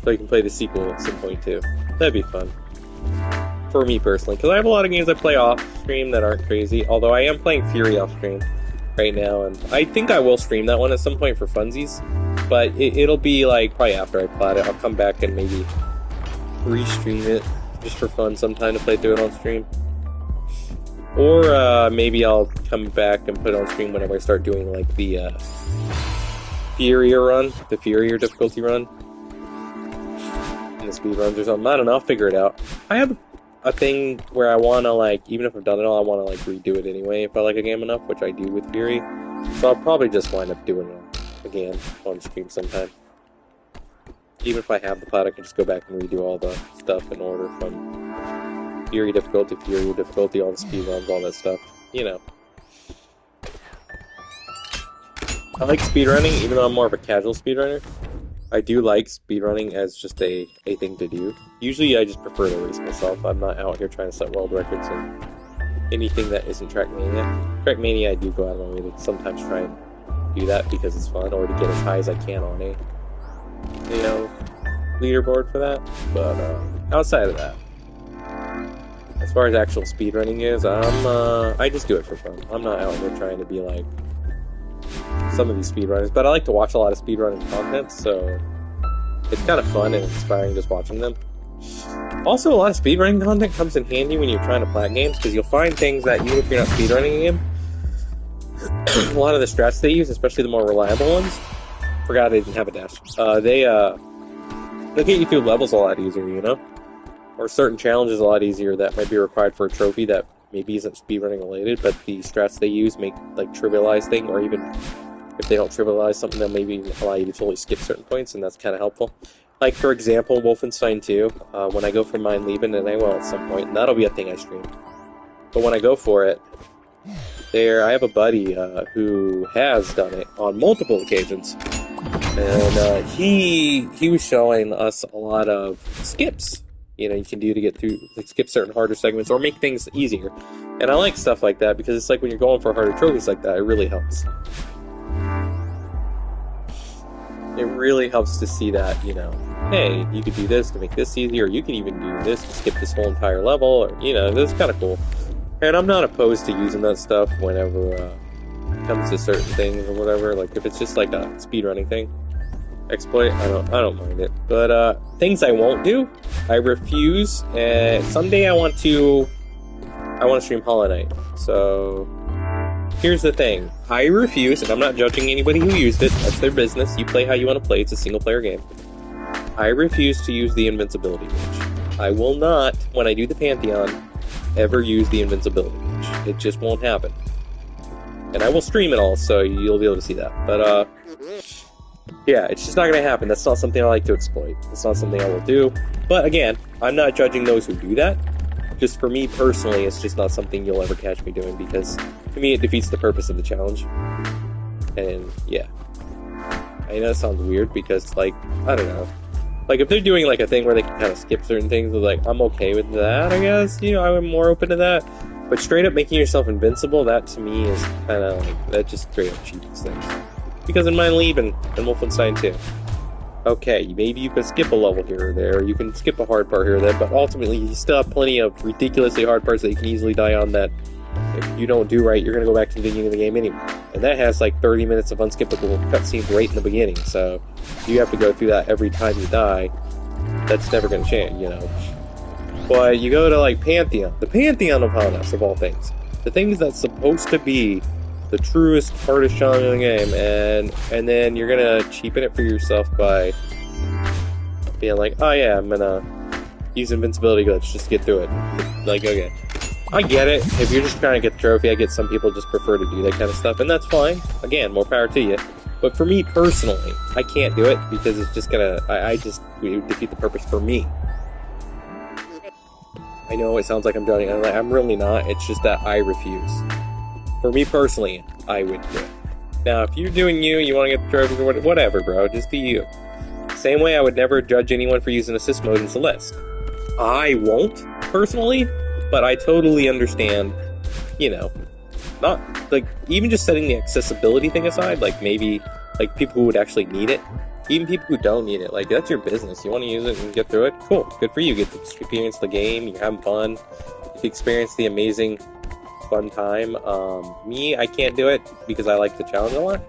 So you can play the sequel at some point too. That'd be fun. For me personally. Because I have a lot of games I play off stream that aren't crazy. Although I am playing Fury off stream right now. And I think I will stream that one at some point for funsies. But it'll be like probably after I plat it. I'll come back and maybe restream it just for fun sometime to play through it on stream. Or maybe I'll come back and put it on stream whenever I start doing like the Furier difficulty run. And the speed runs or something. I don't know, I'll figure it out. I have a thing where I want to, like, even if I've done it all, I want to, like, redo it anyway if I like a game enough, which I do with Fury. So I'll probably just wind up doing it again on stream sometime. Even if I have the plat, I can just go back and redo all the stuff in order from Fury difficulty, all the speed runs, all that stuff. You know. I like speedrunning, even though I'm more of a casual speedrunner. I do like speedrunning as just a thing to do. Usually I just prefer to race myself. I'm not out here trying to set world records and anything that isn't Trackmania. Trackmania, I do go out of my way to sometimes try and do that because it's fun, or to get as high as I can on a, leaderboard for that. But outside of that, as far as actual speedrunning is, I just do it for fun. I'm not out here trying to be like some of these speedrunners, but I like to watch a lot of speedrunning content, so it's kind of fun and inspiring just watching them. Also, a lot of speedrunning content comes in handy when you're trying to plat games, because you'll find things that even if you're not speedrunning a game, a lot of the strats they use, especially the more reliable ones, forgot I didn't have a dash, They'll get you through levels a lot easier, you know? Or certain challenges a lot easier that might be required for a trophy that maybe isn't speedrunning related, but the strats they use make, like, trivialize things, or even if they don't trivialize something, they'll maybe allow you to totally skip certain points, and that's kind of helpful. Like, for example, Wolfenstein 2, when I go for mine leaving, and I will at some point, and that'll be a thing I stream. But when I go for it, I have a buddy who has done it on multiple occasions, and he was showing us a lot of skips. You know, you can do to get through, like, skip certain harder segments or make things easier. And I like stuff like that because it's like when you're going for harder trophies like that, it really helps. It really helps to see that, you know, hey, you could do this to make this easier, or you can even do this to skip this whole entire level, or, you know, that's kind of cool. And I'm not opposed to using that stuff whenever it comes to certain things or whatever. Like, if it's just like a speedrunning thing, exploit, I don't mind it. But things I won't do, I refuse. And someday I want to stream Hollow Knight. So here's the thing, I refuse, and I'm not judging anybody who used it. That's their business. You play how you want to play. It's a single player game. I refuse to use the invincibility glitch. I will not, when I do the Pantheon, ever use the invincibility glitch. It just won't happen. And I will stream it all, so you'll be able to see that. But yeah, it's just not going to happen. That's not something I like to exploit. It's not something I will do. But again, I'm not judging those who do that. Just for me personally, it's just not something you'll ever catch me doing, because to me it defeats the purpose of the challenge. And yeah, I know it sounds weird because, like, I don't know. Like, if they're doing like a thing where they can kind of skip certain things, like, I'm okay with that, I guess. You know, I'm more open to that. But straight up making yourself invincible, that to me is kind of like, that just straight up cheapens things. Because in Mine Leave and Wolfenstein 2, okay, maybe you can skip a level here or there, you can skip a hard part here or there, but ultimately you still have plenty of ridiculously hard parts that you can easily die on that if you don't do right, you're going to go back to the beginning of the game anyway. And that has like 30 minutes of unskippable cutscenes right in the beginning, so you have to go through that every time you die. That's never going to change, you know. But you go to like Pantheon, the Pantheon of Hanas, of all things. The things that's supposed to be the truest, hardest challenge in the game, and then you're gonna cheapen it for yourself by being like, oh yeah, I'm gonna use invincibility glitch just to get through it. Like, okay, I get it. If you're just trying to get the trophy, I get some people just prefer to do that kind of stuff, and that's fine. Again, more power to you. But for me personally, I can't do it because it's just gonna, it would defeat the purpose for me. I know it sounds like I'm judging. I'm really not. It's just that I refuse. For me personally, I would do it. Now, if you're doing you want to get the trophy or whatever, bro, just be you. Same way I would never judge anyone for using assist mode in Celeste. I won't, personally, but I totally understand, you know, not, like, even just setting the accessibility thing aside, like, maybe, like, people who would actually need it, even people who don't need it, like, that's your business. You want to use it and get through it? Cool, good for you. You get to experience the game, you're having fun, you experience the amazing fun time. Me, I can't do it because I like the challenge a lot,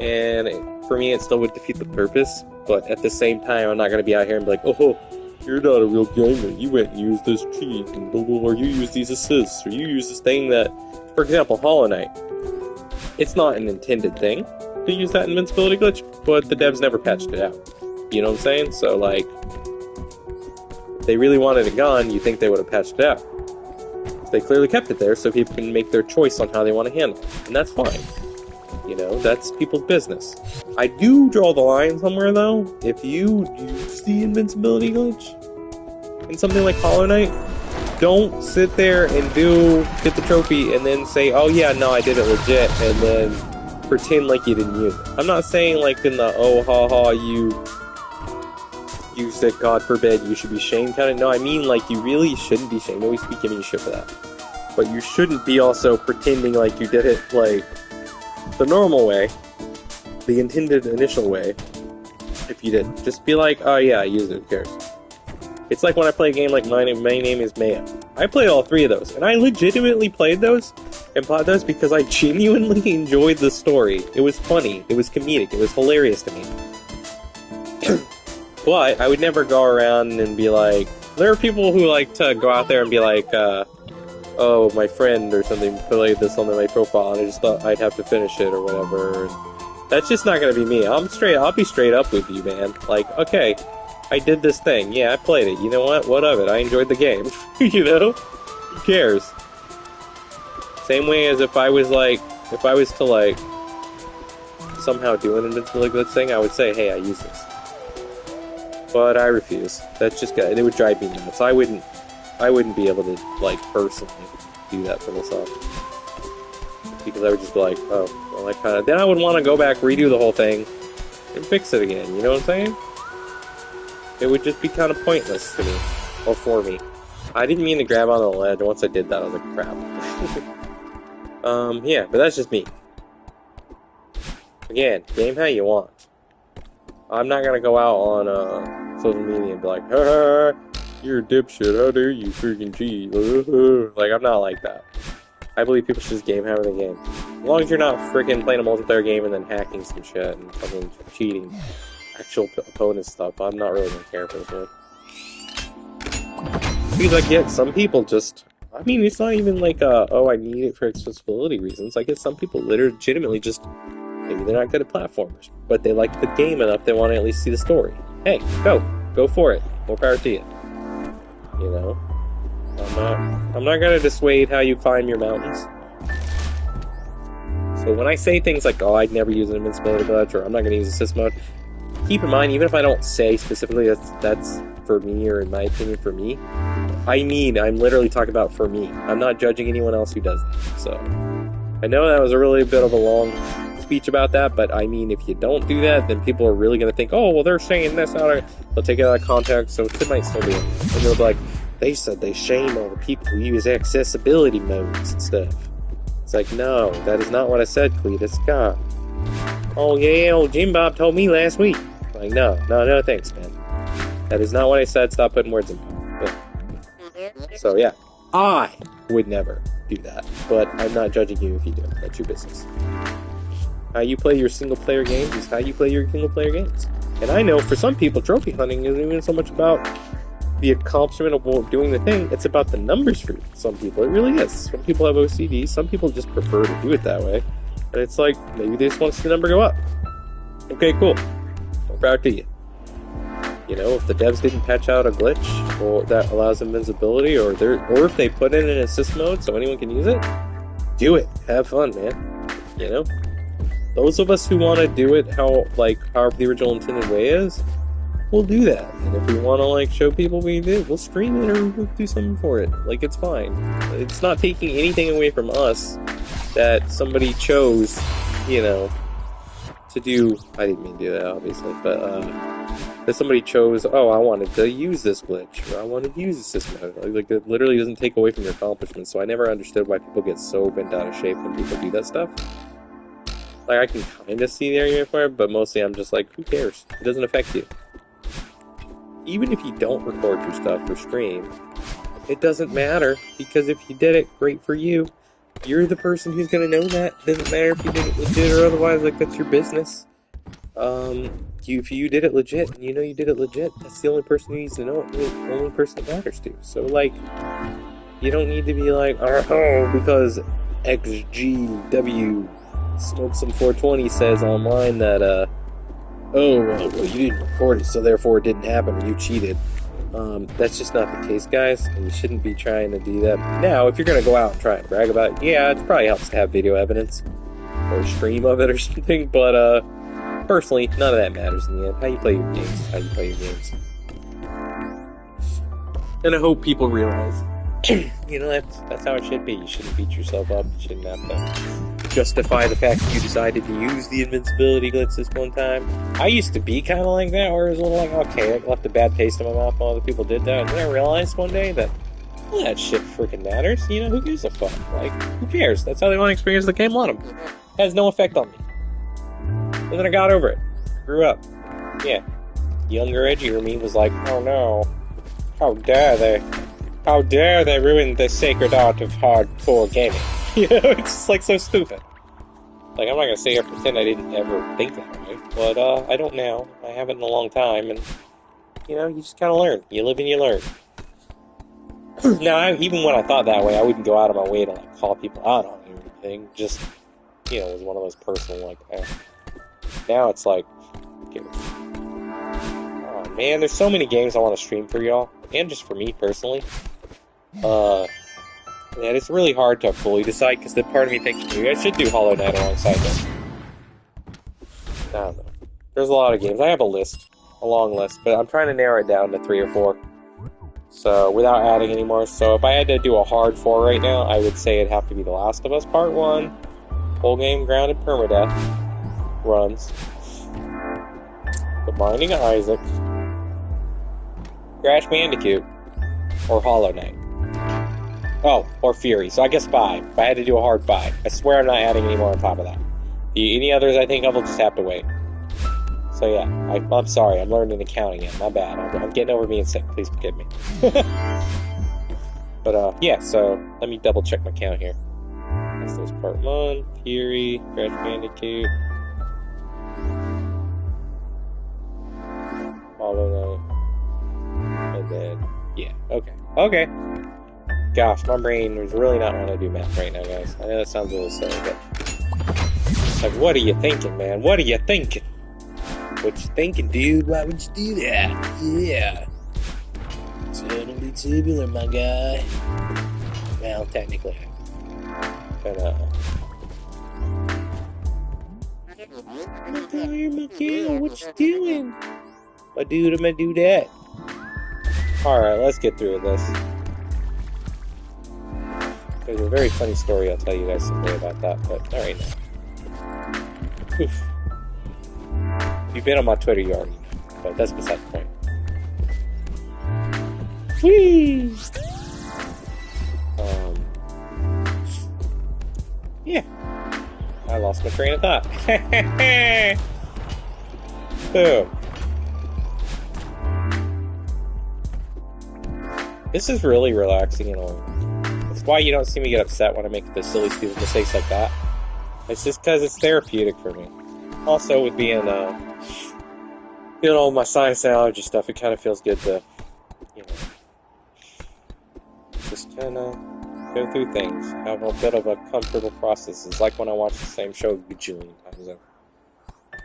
and for me it still would defeat the purpose, but at the same time I'm not going to be out here and be like, oh, you're not a real gamer, you went and used this cheat, and blah, blah, or you use these assists, or you use this thing that, for example, Hollow Knight, it's not an intended thing to use that invincibility glitch, but the devs never patched it out, you know what I'm saying? So, like, if they really wanted it gone, you think they would have patched it out. They clearly kept it there so people can make their choice on how they want to handle it. And that's fine. You know, that's people's business. I do draw the line somewhere, though. If you use the invincibility glitch in something like Hollow Knight, don't sit there and get the trophy and then say, oh yeah, no, I did it legit, and then pretend like you didn't use it. I'm not saying like in the, oh, ha ha, you used it, God forbid, you should be shamed kind of. No, I mean, like, you really shouldn't be shamed. Nobody's be giving you shit for that. But you shouldn't be also pretending like you did it, like, the normal way, the intended initial way, if you did. Just be like, oh yeah, I used it, who cares? It's like when I play a game like My Name is Maya. I played all three of those, and I legitimately played those, and bought those because I genuinely enjoyed the story. It was funny, it was comedic, it was hilarious to me. But I would never go around and be like, there are people who like to go out there and be like, oh, my friend or something played this on my profile, and I just thought I'd have to finish it or whatever. And that's just not gonna be me. I'll be straight up with you, man. Like, okay, I did this thing. Yeah, I played it. You know what? What of it? I enjoyed the game. You know? Who cares? Same way as if I was to like somehow do an invincibility glitch thing, I would say, hey, I use this. But I refuse. That's just good. It would drive me nuts. I wouldn't be able to, like, personally do that for myself. Because I would just be like, oh, well, I kind of... Then I would want to go back, redo the whole thing, and fix it again. You know what I'm saying? It would just be kind of pointless to me. Or for me. I didn't mean to grab onto the ledge. Once I did that, I was like, crap. Yeah, but that's just me. Again, game how you want. I'm not gonna go out on social media and be like, ha, you're a dipshit, how dare you freaking cheat. Like, I'm not like that. I believe people should just game how they game. As long as you're not freaking playing a multiplayer game and then hacking some shit and fucking cheating actual opponent stuff, I'm not really gonna care for this. Because I get some people just... I mean, it's not even like, oh, I need it for accessibility reasons. I get some people legitimately just... Maybe they're not good at platformers, but they like the game enough they want to at least see the story. Hey, go for it. More power to you. You know, I'm not gonna dissuade how you climb your mountains. So when I say things like, oh, I'd never use an invincibility glitch, or I'm not gonna use assist mode, keep in mind, even if I don't say specifically that's for me, or in my opinion for me, I'm literally talking about for me. I'm not judging anyone else who does that. So I know that was a really bit of a long speech about that, but I mean, if you don't do that, then people are really going to think, oh, well, they're saying this out of... They'll take it out of context, so it might still be... And they'll be like, they said they shame all the people who use accessibility modes and stuff. It's like, no, that is not what I said, Cletus. God. Oh, yeah, old Jim Bob told me last week. Like, no, thanks, man. That is not what I said. Stop putting words in my mouth. So, yeah. I would never do that, but I'm not judging you if you do. That's your business. How you play your single-player games is how you play your single-player games. And I know for some people, trophy hunting isn't even so much about the accomplishment of doing the thing, it's about the numbers for some people. It really is. Some people have OCD, some people just prefer to do it that way. And it's like, maybe they just want to see the number go up. Okay, cool. More power to you. You know, if the devs didn't patch out a glitch or that allows invincibility, or if they put it in assist mode so anyone can use it, do it. Have fun, man. You know? Those of us who want to do it how the original intended way is, we'll do that. And if we want to, like, show people we did, we'll stream it or we'll do something for it. Like, it's fine. It's not taking anything away from us that somebody chose, you know, to do... I didn't mean to do that, obviously, but, that somebody chose, oh, I wanted to use this glitch, or I wanted to use this system. Like, it literally doesn't take away from your accomplishments, so I never understood why people get so bent out of shape when people do that stuff. Like, I can kind of see the argument for it, but mostly I'm just like, who cares? It doesn't affect you. Even if you don't record your stuff or stream, it doesn't matter, because if you did it, great for you. You're the person who's gonna know that. It doesn't matter if you did it legit or otherwise, like, that's your business. If you did it legit, and you know you did it legit, that's the only person who needs to know it, the only person it matters to. So, like, you don't need to be like, oh, because XGW Smoke Some 420 says online that, oh, well, you didn't record it, so therefore it didn't happen, or you cheated. That's just not the case, guys, and you shouldn't be trying to do that. Now, if you're gonna go out and try and brag about it, yeah, it probably helps to have video evidence, or a stream of it or something, but, personally, none of that matters in the end. How you play your games is how you play your games. And I hope people realize, you know, that's how it should be. You shouldn't beat yourself up. You shouldn't have to justify the fact that you decided to use the invincibility glitch this one time. I used to be kind of like that, where it was a little like, okay, I left a bad taste in my mouth when other people did that. And then I realized one day that, well, that shit freaking matters. You know, who gives a fuck? Like, who cares? That's how they want to experience the game. Let them. It has no effect on me. And then I got over it. Grew up. Yeah. Younger, edgier me was like, oh no. How dare they? How dare they ruin the sacred art of hardcore gaming? You know, it's just like so stupid. Like, I'm not gonna sit here and pretend I didn't ever think that way, but I don't now. I haven't in a long time, and you know, you just kind of learn. You live and you learn. Now, even when I thought that way, I wouldn't go out of my way to like call people out on it or anything. Just, you know, it was one of those personal like. Now it's like, oh man, there's so many games I want to stream for y'all, and just for me personally. And it's really hard to fully decide, because the part of me thinks maybe I should do Hollow Knight alongside this. I don't know. There's a lot of games. I have a list, a long list, but I'm trying to narrow it down to 3 or 4. So, without adding any more. So, if I had to do a hard 4 right now, I would say it'd have to be The Last of Us Part 1, full game grounded permadeath runs, The Binding of Isaac, Crash Bandicoot, or Hollow Knight. Oh, or Fury. So I guess 5. If I had to do a hard 5. I swear I'm not adding any more on top of that. Any others I think of will just have to wait. So yeah, I'm sorry, I'm learning accounting yet. My bad. I'm getting over being sick. Please forgive me. But yeah, so let me double check my count here. That's this Part 1, Fury, Crash Bandicoot, Hollow Knight, and then, yeah, okay. Okay. Gosh, my brain was really not want to do math right now, guys. I know that sounds a little silly, but... like, what are you thinking, man? What are you thinking? What you thinking, dude? Why would you do that? Yeah. Totally tubular, my guy. Well, technically. But, Mikhail, what you doing? My dude, I'm gonna do that. Alright, let's get through this. There's a very funny story I'll tell you guys someday about that, but alright now. Oof. If you've been on my Twitter, you already know, but that's beside the point. Whee! Yeah. I lost my train of thought. Boom. This is really relaxing and all. That's why you don't see me get upset when I make the silly, stupid mistakes like that. It's just because it's therapeutic for me. Also, with being, my sinus and allergy stuff, it kind of feels good to, just kind of go through things. Have a bit of a comfortable process. It's like when I watch the same show a bajillion times over.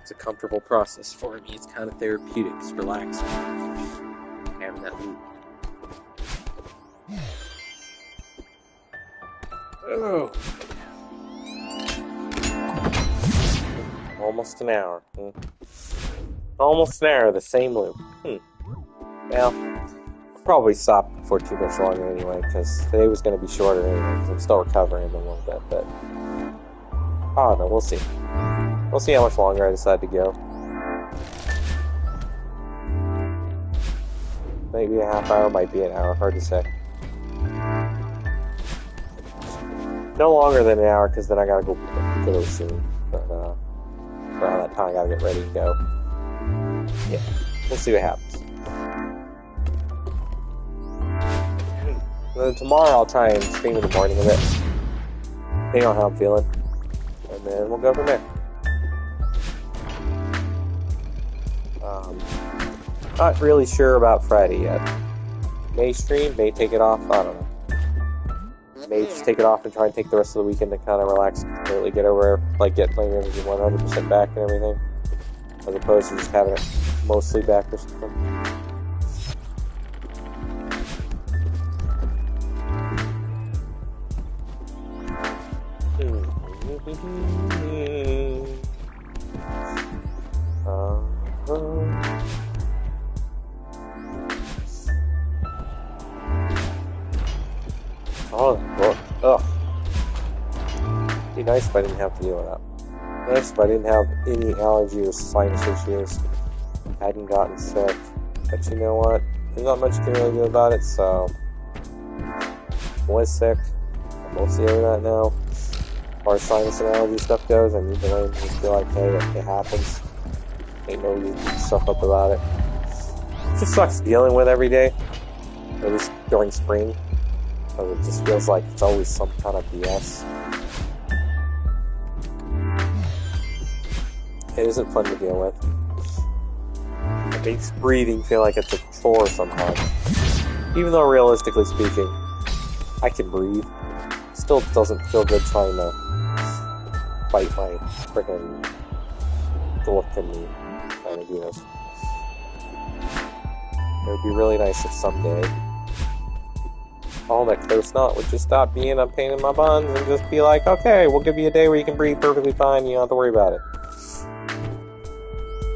It's a comfortable process for me. It's kind of therapeutic. It's relaxing. Having that loop. Oh. Almost an hour. Almost an hour, the same loop. Well, I'll probably stop before too much longer anyway, because today was going to be shorter anyway, because I'm still recovering a little bit, but I don't know, we'll see. We'll see how much longer I decide to go. Maybe a half hour, might be an hour, hard to say. No longer than an hour, because then I gotta go soon. But, around that time, I gotta get ready to go. Yeah, we'll see what happens. And then tomorrow, I'll try and stream in the morning a bit. Depending on how I'm feeling. And then we'll go from there. Not really sure about Friday yet. May stream, may take it off, I don't know. May just take it off and try and take the rest of the weekend to kind of relax, completely get over, get my energy 100% back and everything, as opposed to just having it mostly back or something. Ugh. It'd be nice if I didn't have to deal with that. Nice if I didn't have any allergy or sinus issues. Hadn't gotten sick. But you know what? There's not much you can really do about it, so... I was sick. I'm mostly over that now. As far as sinus and allergy stuff goes, I need to learn to just feel like, hey, it happens. Ain't no reason to beat yourself up about it. It just sucks dealing with every day. At least during spring. It just feels like it's always some kind of BS. It isn't fun to deal with. It makes breathing feel like it's a chore sometimes. Even though realistically speaking, I can breathe. It still doesn't feel good trying to bite my freaking lip and trying to do this. It would be really nice if someday all that close knot would just stop being a pain in my buns and just be like, okay, we'll give you a day where you can breathe perfectly fine, you don't have to worry about it.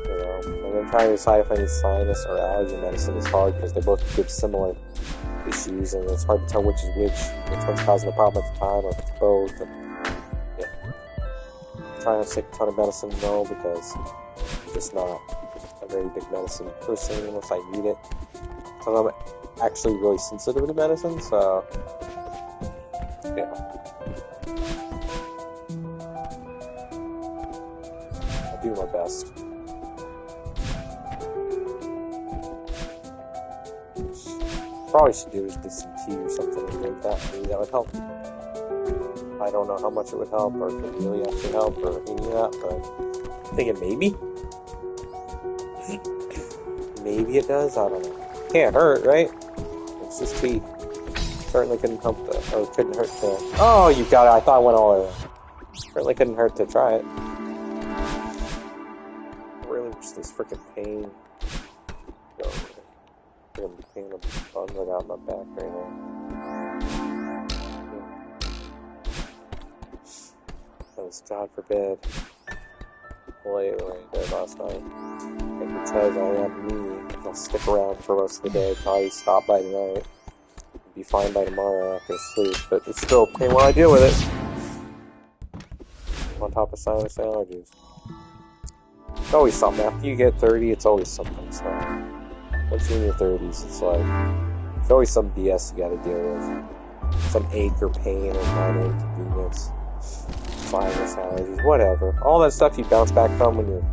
You know, and then trying to decide if I need sinus or allergy medicine is hard because they both give similar issues, and it's hard to tell which is which one's causing the problem at the time, or if it's both. And, yeah. I'm trying to take a ton of medicine, no, because I'm just not a very big medicine person unless I need it. So I'm actually really sensitive to medicine, so yeah. I'll do my best. Probably should do is get some tea or something and drink that. Maybe that would help. I don't know how much it would help, or if it really actually help, or any of that, but I'm thinking maybe. Maybe it does, I don't know. Can't hurt, right? It's just tea. Certainly couldn't help or couldn't hurt to... Oh, you got it. I thought I went all the way around. Certainly couldn't hurt to try it. I really wish this freaking pain... I'm gonna be pain in the buns right out my back right now. Because, God forbid, lay what I did last night. If it says I am me, I'll stick around for the rest of the day, probably stop by tonight. Be fine by tomorrow after sleep, but it's still a pain while I deal with it. On top of sinus allergies. It's always something. After you get 30, it's always something. So once you're in your 30s, it's like, there's always some BS you gotta deal with. Some ache or pain or minor inconvenience. Sinus allergies, whatever. All that stuff you bounce back from when you're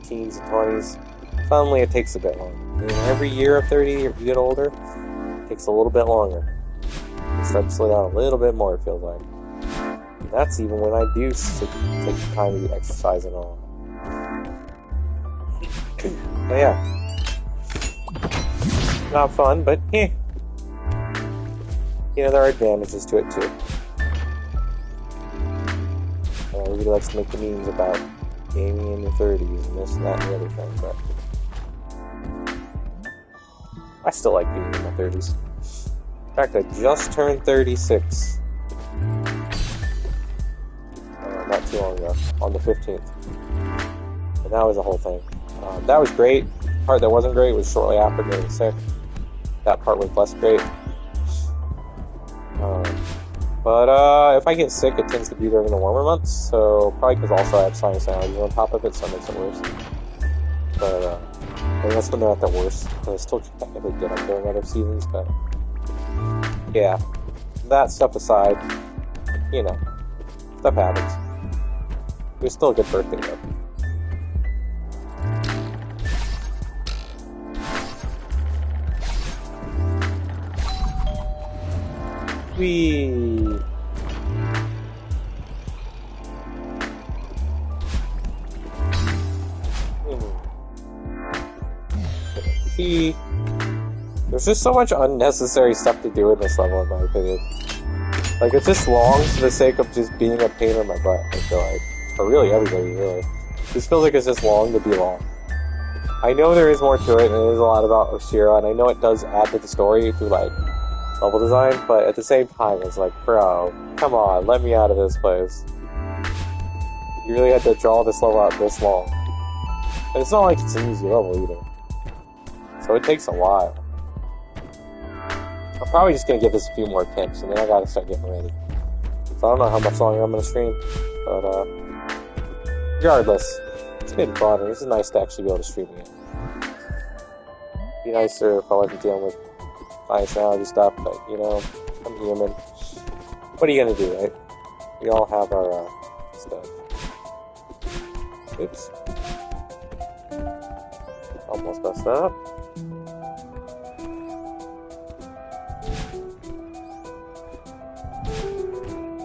teens and 20s. Suddenly it takes a bit longer. I mean, every year of 30, if you get older, it takes a little bit longer. You start to slow down a little bit more, it feels like. And that's even when I do take the time to exercise and all. But yeah. Not fun, but yeah. You know, there are advantages to it too. Everybody likes to make the memes about gaming in your 30s and this and that and the other thing, but I still like being in my 30s. In fact, I just turned 36 not too long ago, on the 15th. And that was the whole thing. That was great. The part that wasn't great was shortly after getting sick. That part was less great. But if I get sick, it tends to be during the warmer months, so probably because also I have sinus allergies on top of it, so it makes it worse. But and that's when they're at their worst. I still technically get them during other seasons, but yeah, that stuff aside, you know, stuff happens. It was still a good birthday though. Whee! See, there's just so much unnecessary stuff to do in this level, in my opinion. Like, it's just long for the sake of just being a pain in my butt, I feel like. Or really, everybody, really. This feels like it's just long to be long. I know there is more to it, and there is a lot about Oshira, and I know it does add to the story through, like, level design, but at the same time, it's like, bro, come on, let me out of this place. You really had to draw this level out this long. And it's not like it's an easy level, either. So it takes a while. I'm probably just gonna give this a few more attempts, and then I gotta start getting ready. So I don't know how much longer I'm gonna stream, but regardless, it's been fun, and this is nice to actually be able to stream again. It'd be nicer if I wasn't dealing with sinus allergy stuff, but you know, I'm human. What are you gonna do, right? We all have our stuff. Oops. Almost messed that up.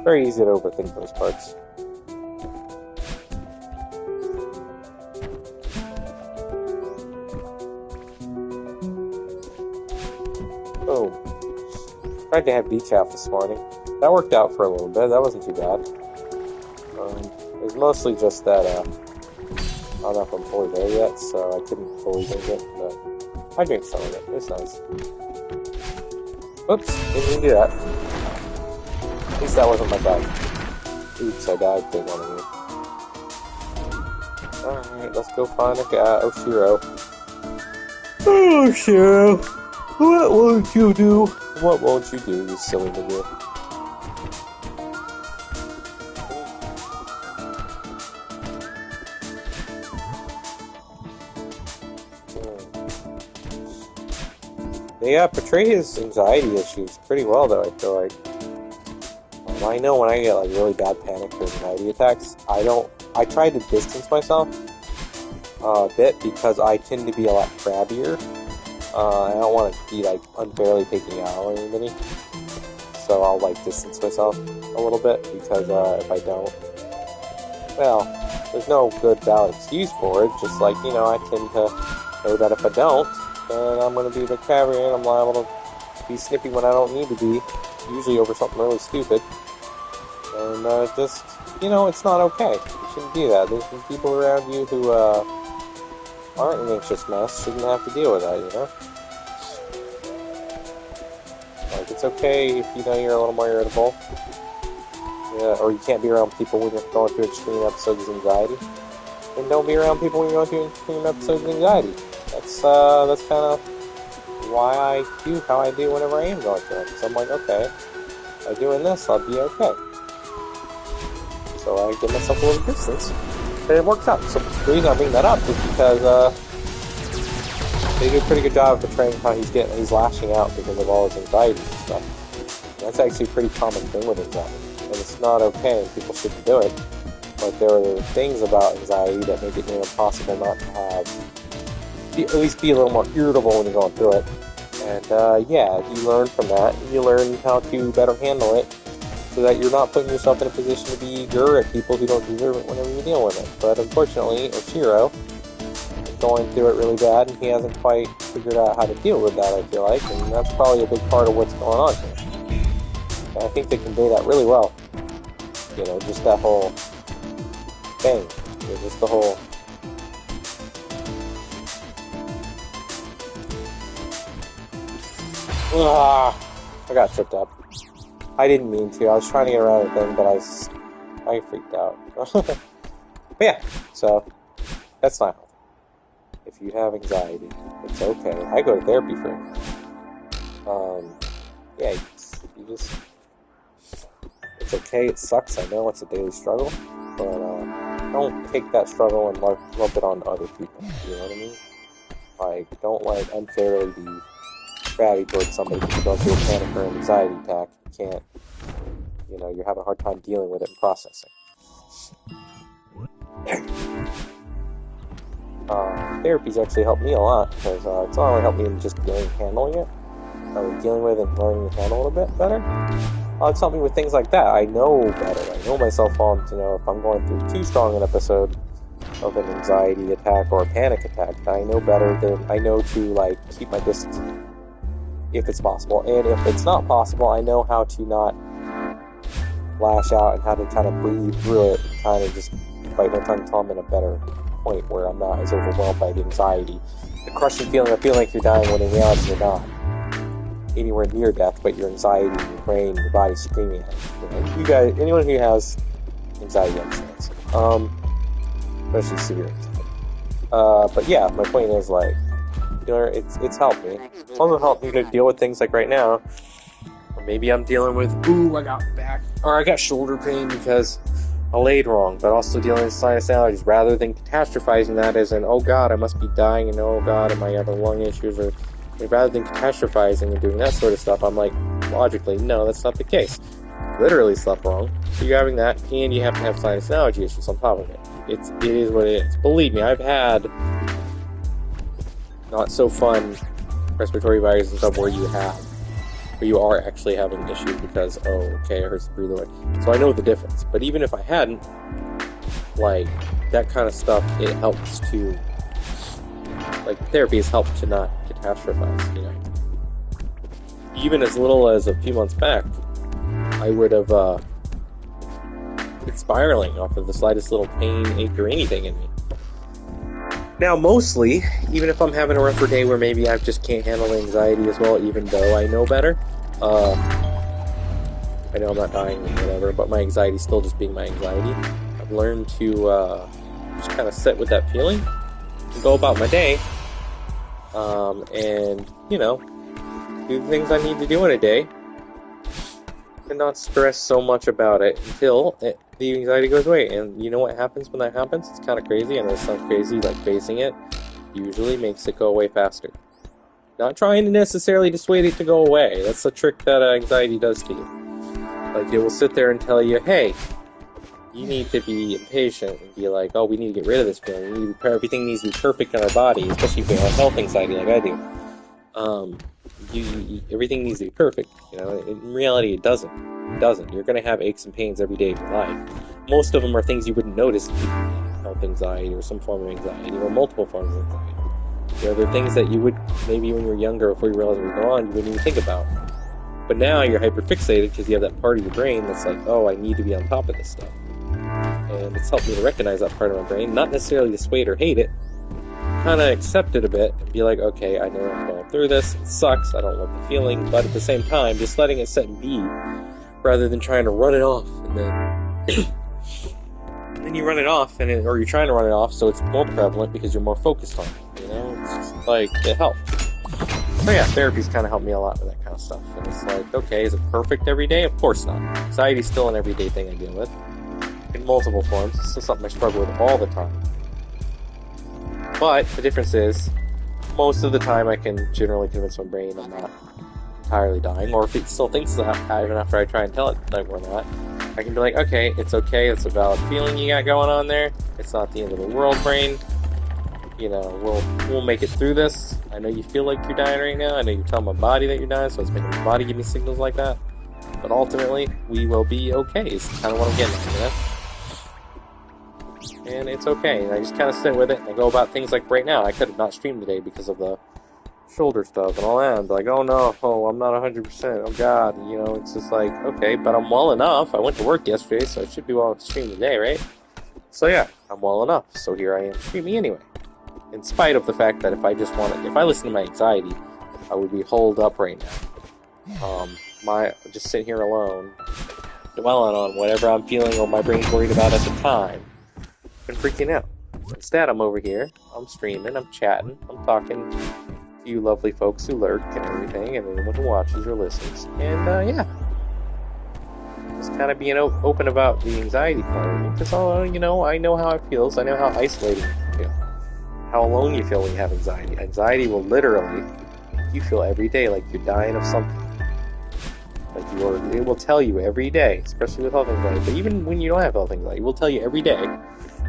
Very easy to overthink those parts. Boom. Tried to have decaf this morning. That worked out for a little bit. That wasn't too bad. It was mostly just that, I don't know if I'm fully there yet, so I couldn't fully drink it, but I drink some of it. It's nice. Oops, didn't mean to do that. At least that wasn't my bag. Oops, I died big one of you. Alright, let's go find a guy. Oh, Shiro. Oh, Shiro. What won't you do? What won't you do, you silly nigga? They portray his anxiety issues pretty well, though, I feel like. I know when I get, like, really bad panic or anxiety attacks, I try to distance myself a bit because I tend to be a lot crabbier. I don't want to be, like, unfairly taking out on anybody. So I'll, like, distance myself a little bit because if I don't, well, there's no good valid excuse for it. Just like, you know, I tend to know that if I don't, then I'm going to be the crabbier and I'm liable to be snippy when I don't need to be, usually over something really stupid. And just, you know, it's not okay. You shouldn't do that. There's some people around you who aren't an anxious mess, shouldn't have to deal with that, you know? Like, it's okay if you know you're a little more irritable. Yeah, or you can't be around people when you're going through extreme episodes of anxiety. And don't be around people when you're going through extreme episodes of anxiety. That's kind of why I do how I do whenever I am going through it. Because I'm like, okay, by doing this, I'll be okay. So I give myself a little distance, and it works out. So the reason I bring that up is because they do a pretty good job of portraying how he's lashing out because of all his anxiety and stuff. And that's actually a pretty common thing with anxiety, and it's not okay, and people shouldn't do it. But there are things about anxiety that make it near impossible not to at least be a little more irritable when you're going through it. And yeah, you learn from that, and you learn how to better handle it, so that you're not putting yourself in a position to be eager at people who don't deserve it whenever you deal with it. But unfortunately, Oshiro is going through it really bad, and he hasn't quite figured out how to deal with that, I feel like, and that's probably a big part of what's going on here. And I think they convey that really well. You know, just that whole thing. You know, just the whole... I got tripped up. I didn't mean to. I was trying to get around the thing, but I freaked out. But yeah, so that's not healthy. If you have anxiety, it's okay. I go to therapy for it. Yeah, you just, it's okay. It sucks. I know it's a daily struggle, but don't take that struggle and lump it on other people. You know what I mean? Like, don't like unfairly be crabby towards somebody because you're going through a panic or an anxiety attack. You can't, you know, you're having a hard time dealing with it and processing. Therapy's actually helped me a lot because it's not only helped me in just dealing and handling it, dealing with and learning to handle it a bit better. It's helped me with things like that. I know better. I know myself well to know if I'm going through too strong an episode of an anxiety attack or a panic attack. I know better than I know to like keep my distance if it's possible, and if it's not possible, I know how to not lash out and how to kind of breathe through it and kind of just bite my tongue until I'm in a better point where I'm not as overwhelmed by the anxiety, the crushing feeling of feeling like you're dying when in reality you're not anywhere near death, but your anxiety, your brain, your body screaming at you. You guys, anyone who has anxiety understands, especially severe anxiety. But yeah, my point is like, you know, it's helped me. It's also helped me to deal with things like right now. Or maybe I'm dealing with, I got back, or I got shoulder pain because I laid wrong, but also dealing with sinus allergies, rather than catastrophizing that as an, oh god, I must be dying, and oh god, am I having lung issues, or rather than catastrophizing and doing that sort of stuff, I'm like, logically, no, that's not the case. Literally slept wrong, so you're having that, and you have to have sinus allergy issues on top of it. It is what it is. Believe me, I've had not so fun respiratory viruses and stuff where you are actually having issues because, oh, okay, it hurts to breathe away. So I know the difference. But even if I hadn't, like, that kind of stuff, it helps to, like, therapy has helped to not catastrophize, you know. Even as little as a few months back, I would have been spiraling off of the slightest little pain, ache, or anything in me. Now, mostly, even if I'm having a rougher day where maybe I just can't handle anxiety as well, even though I know better, I know I'm not dying or whatever, but my anxiety's still just being my anxiety. I've learned to just kind of sit with that feeling and go about my day, and, do the things I need to do in a day, and not stress so much about it until the anxiety goes away. And you know what happens when that happens? It's kind of crazy, and it sounds crazy, like facing it usually makes it go away faster. Not trying to necessarily dissuade it to go away. That's the trick that anxiety does to you. Like, it will sit there and tell you, hey, you need to be impatient and be like, oh, we need to get rid of this feeling. Everything needs to be perfect in our body, especially if you have health anxiety like I do. Everything needs to be perfect. In reality, it doesn't. It doesn't. You're going to have aches and pains every day of your life. Most of them are things you wouldn't notice if you have health anxiety or some form of anxiety or multiple forms of anxiety. They're things that you would, maybe when you were younger, before you realized what was going on, you wouldn't even think about. But now you're hyperfixated because you have that part of your brain that's like, oh, I need to be on top of this stuff. And it's helped me to recognize that part of my brain, not necessarily dissuade or hate it, kind of accept it a bit and be like, okay, I know I'm going through this, it sucks, I don't like the feeling, but at the same time, just letting it sit and be, rather than trying to run it off, and then you run it off, or you're trying to run it off, so it's more prevalent because you're more focused on it, it's just like, it helps. So yeah, therapy's kind of helped me a lot with that kind of stuff, and it's like, okay, is it perfect every day? Of course not. Anxiety's still an everyday thing I deal with, in multiple forms. It's still something I struggle with all the time. But the difference is, most of the time I can generally convince my brain I'm not entirely dying, or if it still thinks that even after I try and tell it that we're not, I can be like, okay, it's a valid feeling you got going on there, it's not the end of the world, brain, we'll make it through this. I know you feel like you're dying right now, I know you're telling my body that you're dying, so it's making my body give me signals like that, but ultimately, we will be okay, is kind of what I'm getting at, And it's okay, and I just kind of sit with it, and I go about things like right now. I could have not streamed today because of the shoulder stuff and all that. I'm like, oh no, I'm not 100%, oh god, it's just like, okay, but I'm well enough. I went to work yesterday, so I should be well to stream today, right? So yeah, I'm well enough, so here I am streaming anyway. In spite of the fact that if I listen to my anxiety, I would be holed up right now. Just sitting here alone, dwelling on whatever I'm feeling or my brain's worried about at the time, and freaking out. Instead, I'm over here, I'm streaming, I'm chatting, I'm talking to you lovely folks who lurk and everything, and anyone who watches or listens. And, yeah. Just kind of being open about the anxiety part of me, because, I know how it feels, I know how isolating you feel, how alone you feel when you have anxiety. Anxiety will literally make you feel every day like you're dying of something. It will tell you every day, especially with health anxiety, but even when you don't have health anxiety, it will tell you every day,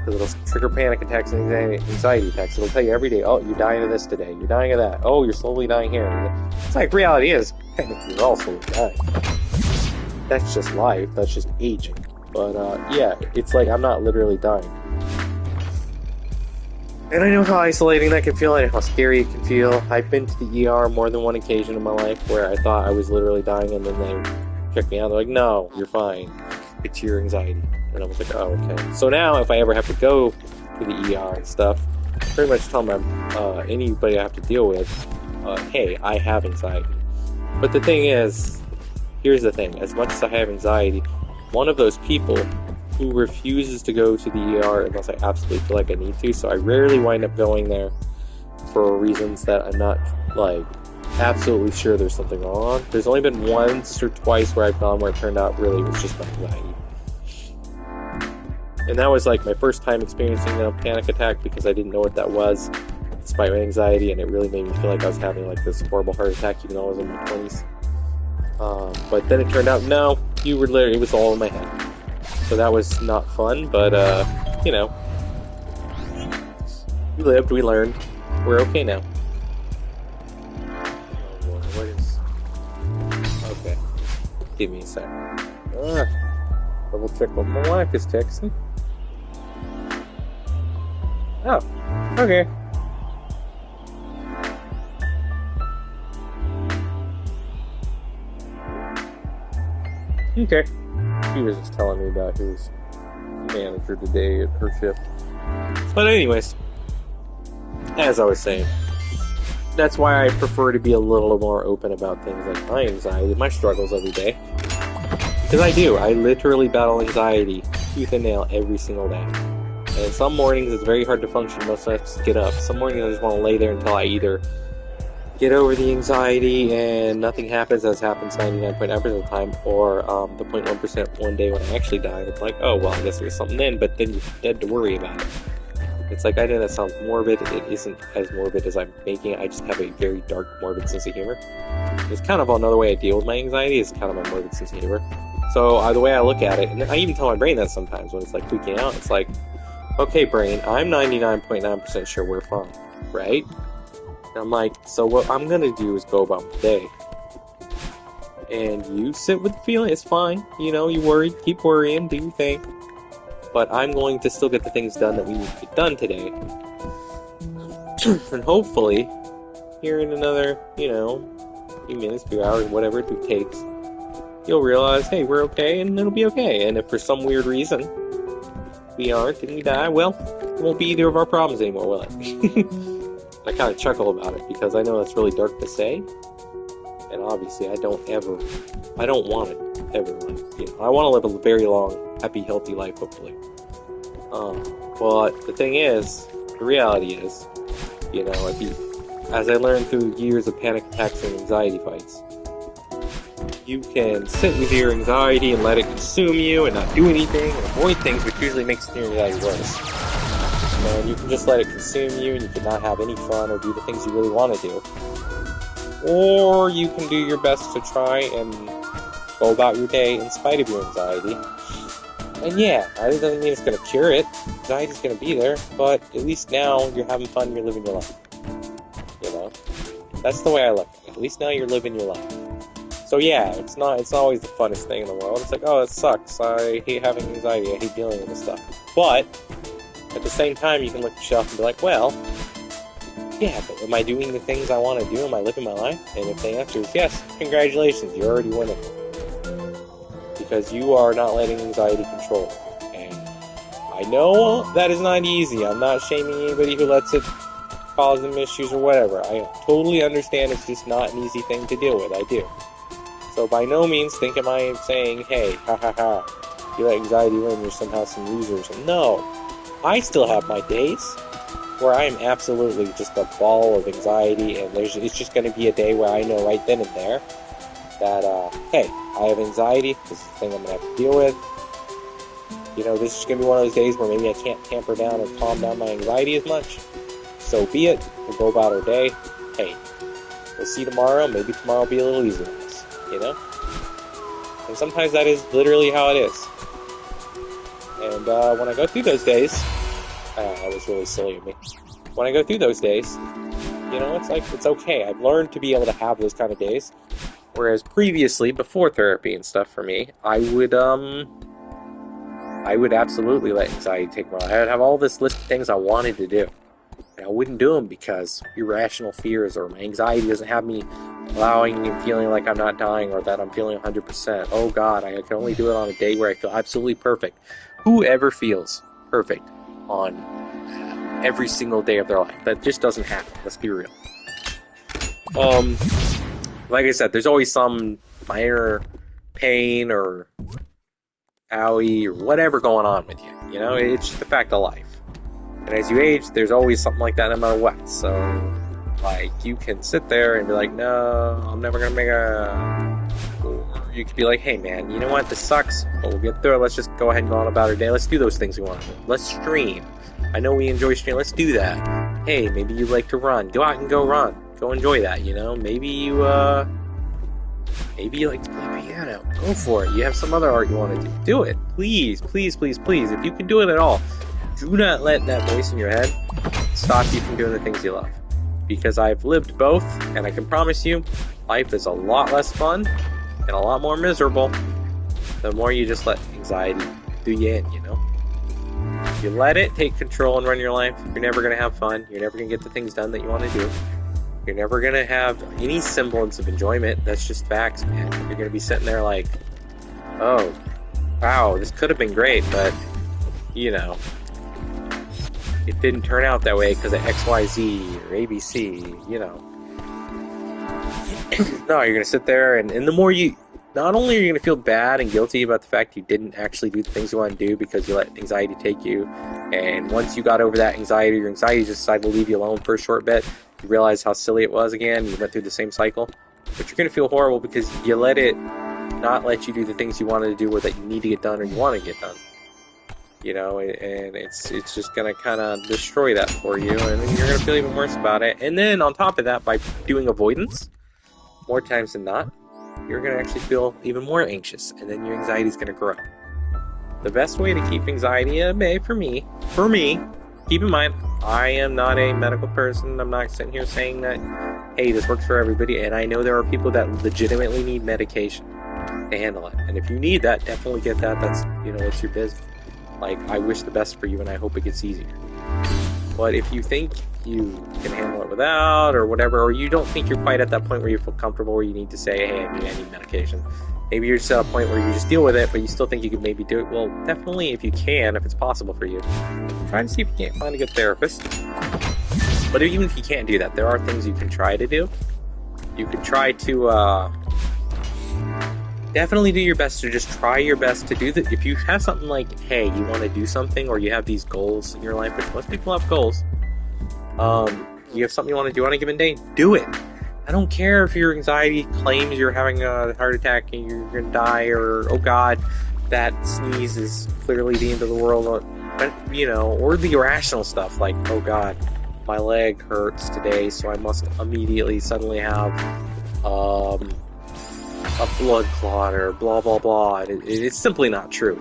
because it'll trigger panic attacks and anxiety attacks. It'll tell you every day, oh, you're dying of this today, you're dying of that, oh, you're slowly dying here. It's like, reality is, technically, you're all slowly dying. That's just life, that's just aging. But, yeah, it's like, I'm not literally dying. And I know how isolating that can feel, I know how scary it can feel. I've been to the ER more than one occasion in my life where I thought I was literally dying, and then they checked me out, they're like, no, you're fine. It's your anxiety. And I was like, oh, okay. So now, if I ever have to go to the ER and stuff, I pretty much tell anybody I have to deal with, hey, I have anxiety. But the thing is, here's the thing, as much as I have anxiety, one of those people who refuses to go to the ER unless I absolutely feel like I need to, so I rarely wind up going there for reasons that I'm not, absolutely sure there's something wrong. There's only been once or twice where I've gone where it turned out really it was just my anxiety. And that was, my first time experiencing a panic attack because I didn't know what that was, despite my anxiety, and it really made me feel like I was having, this horrible heart attack even though I was in my 20s. But then it turned out, no, it was all in my head. So that was not fun, but, we lived, we learned, we're okay now. Oh Lord, what is... Okay, give me a sec. Double check what my wife is texting. Oh, okay. Okay. She was just telling me about his manager today at her shift. But anyways, as I was saying, that's why I prefer to be a little more open about things like my anxiety, my struggles every day. Because I do. I literally battle anxiety tooth and nail every single day. And some mornings it's very hard to function. Most nights get up. Some mornings I just want to lay there until I either get over the anxiety and nothing happens, as happens 99.9% of the time, or the 0.1% one day when I actually die. It's like, oh, well, I guess there's something in, but then you're dead to worry about it. It's like, I know that sounds morbid. It isn't as morbid as I'm making it. I just have a very dark, morbid sense of humor. It's kind of another way I deal with my anxiety is kind of a morbid sense of humor. So the way I look at it, and I even tell my brain that sometimes when it's like freaking out, it's like, okay, brain, I'm 99.9% sure we're fine, right? And I'm like, so what I'm gonna do is go about my day. And you sit with the feeling, it's fine. You know, you worry, keep worrying, do your thing. But I'm going to still get the things done that we need to get done today. And hopefully, here in another, few minutes, few hours, whatever it takes, you'll realize, hey, we're okay, and it'll be okay. And if for some weird reason we aren't and we die, well, it won't be either of our problems anymore, will it? I kind of chuckle about it because I know that's really dark to say, and obviously I don't want it ever. I want to live a very long, happy, healthy life, hopefully. But the thing is, the reality is, as I learned through years of panic attacks and anxiety fights, you can sit with your anxiety and let it consume you and not do anything and avoid things, which usually makes your anxiety worse. And you can just let it consume you and you can not have any fun or do the things you really want to do. Or you can do your best to try and go about your day in spite of your anxiety. And yeah, it doesn't mean it's going to cure it. Anxiety's going to be there, but at least now you're having fun, you're living your life. That's the way I look at it. At least now you're living your life. So yeah, it's not always the funnest thing in the world. It's like, oh, it sucks. I hate having anxiety. I hate dealing with this stuff. But at the same time, you can look at yourself and be like, well, yeah, but am I doing the things I want to do? Am I living my life? And if the answer is yes, congratulations, you're already winning. Because you are not letting anxiety control you. And I know that is not easy. I'm not shaming anybody who lets it cause them issues or whatever. I totally understand it's just not an easy thing to deal with. I do. So by no means am I saying, hey, ha ha ha, you let anxiety win, you're somehow some losers. No. I still have my days where I am absolutely just a ball of anxiety, and it's just going to be a day where I know right then and there that, hey, I have anxiety, this is the thing I'm going to have to deal with. This is going to be one of those days where maybe I can't tamper down or calm down my anxiety as much. So be it. We'll go about our day. Hey, we'll see tomorrow. Maybe tomorrow will be a little easier on us, And sometimes that is literally how it is. And when I go through those days, that was really silly of me. When I go through those days, it's like, it's okay. I've learned to be able to have those kind of days. Whereas previously, before therapy and stuff for me, I would absolutely let anxiety take me on. I would have all this list of things I wanted to do. And I wouldn't do them because irrational fears or my anxiety doesn't have me allowing and feeling like I'm not dying or that I'm feeling 100%. Oh God, I can only do it on a day where I feel absolutely perfect. Whoever feels perfect on every single day of their life? That just doesn't happen. Let's be real. Like I said, there's always some minor pain or owie or whatever going on with you. It's just a fact of life. And as you age, there's always something like that no matter what. So, you can sit there and be like, no, I'm never going to make Or you could be like, hey man, you know what, this sucks, but we'll get through it. Let's just go ahead and go on about our day. Let's do those things we want to do. Let's stream. I know we enjoy streaming. Let's do that. Hey, maybe you like to run. Go out and go run. Go enjoy that, Maybe you like to play piano. Go for it. You have some other art you want to do. Do it. Please, please, please, please. If you can do it at all, do not let that voice in your head stop you from doing the things you love. Because I've lived both, and I can promise you, life is a lot less fun and a lot more miserable the more you just let anxiety do you in, If you let it take control and run your life, you're never going to have fun. You're never going to get the things done that you want to do. You're never going to have any semblance of enjoyment. That's just facts, man. You're going to be sitting there like, oh, wow, this could have been great, but, it didn't turn out that way because of XYZ or ABC, you know. No, you're going to sit there, and the more you... Not only are you going to feel bad and guilty about the fact you didn't actually do the things you want to do because you let anxiety take you, and once you got over that anxiety, your anxiety just decided to leave you alone for a short bit, you realize how silly it was again, you went through the same cycle, but you're going to feel horrible because you let it not let you do the things you wanted to do or that you need to get done or you want to get done. You know, and it's just going to kind of destroy that for you, and then you're going to feel even worse about it. And then on top of that, by doing avoidance, more times than not, you're going to actually feel even more anxious, and then your anxiety is going to grow. The best way to keep anxiety at bay for me, keep in mind, I am not a medical person. I'm not sitting here saying that, hey, this works for everybody, and I know there are people that legitimately need medication to handle it. And if you need that, definitely get that. That's, you know, it's your business. Like, I wish the best for you, and I hope it gets easier. But if you think you can handle it without, or whatever, or you don't think you're quite at that point where you feel comfortable, where you need to say, hey, I need medication. Maybe you're just at a point where you just deal with it, but you still think you could maybe do it. Well, definitely, if you can, if it's possible for you, try to see if you can't find a good therapist. But even if you can't do that, there are things you can try to do. You could try to, definitely do your best to just try your best to do that. If you have something like, hey, you want to do something, or you have these goals in your life, which most people have goals, you have something you want to do on a given day, do it. I don't care if your anxiety claims you're having a heart attack and you're going to die, or, oh God, that sneeze is clearly the end of the world, but, you know, or the irrational stuff like, oh God, my leg hurts today, so I must immediately suddenly have, a blood clot or blah blah blah. It's simply not true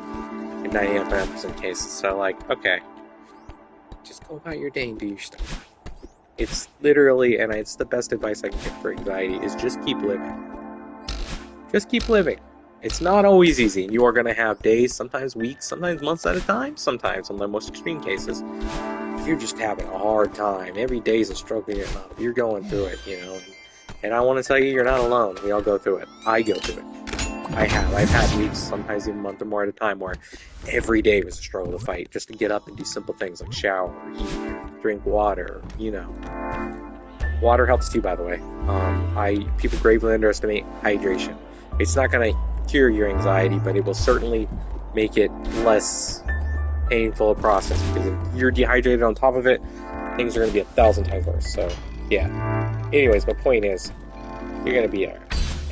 in 99% cases. So, like, okay, just go about your day and do your stuff. It's literally, and it's the best advice I can give for anxiety, is just keep living. Just keep living. It's not always easy. You are going to have days, sometimes weeks, sometimes months at a time, sometimes, in the most extreme cases, you're just having a hard time. Every day is a struggle. You're going through it, you know. And I want to tell you, you're not alone. We all go through it. I go through it. I've had weeks, sometimes even a month or more at a time, where every day was a struggle to fight, just to get up and do simple things like shower, eat, drink water, you know. Water helps too, by the way. People gravely underestimate hydration. It's not going to cure your anxiety, but it will certainly make it less painful a process, because if you're dehydrated on top of it, things are going to be 1,000 times worse. So, yeah. Anyways, my point is, you're going to be alright.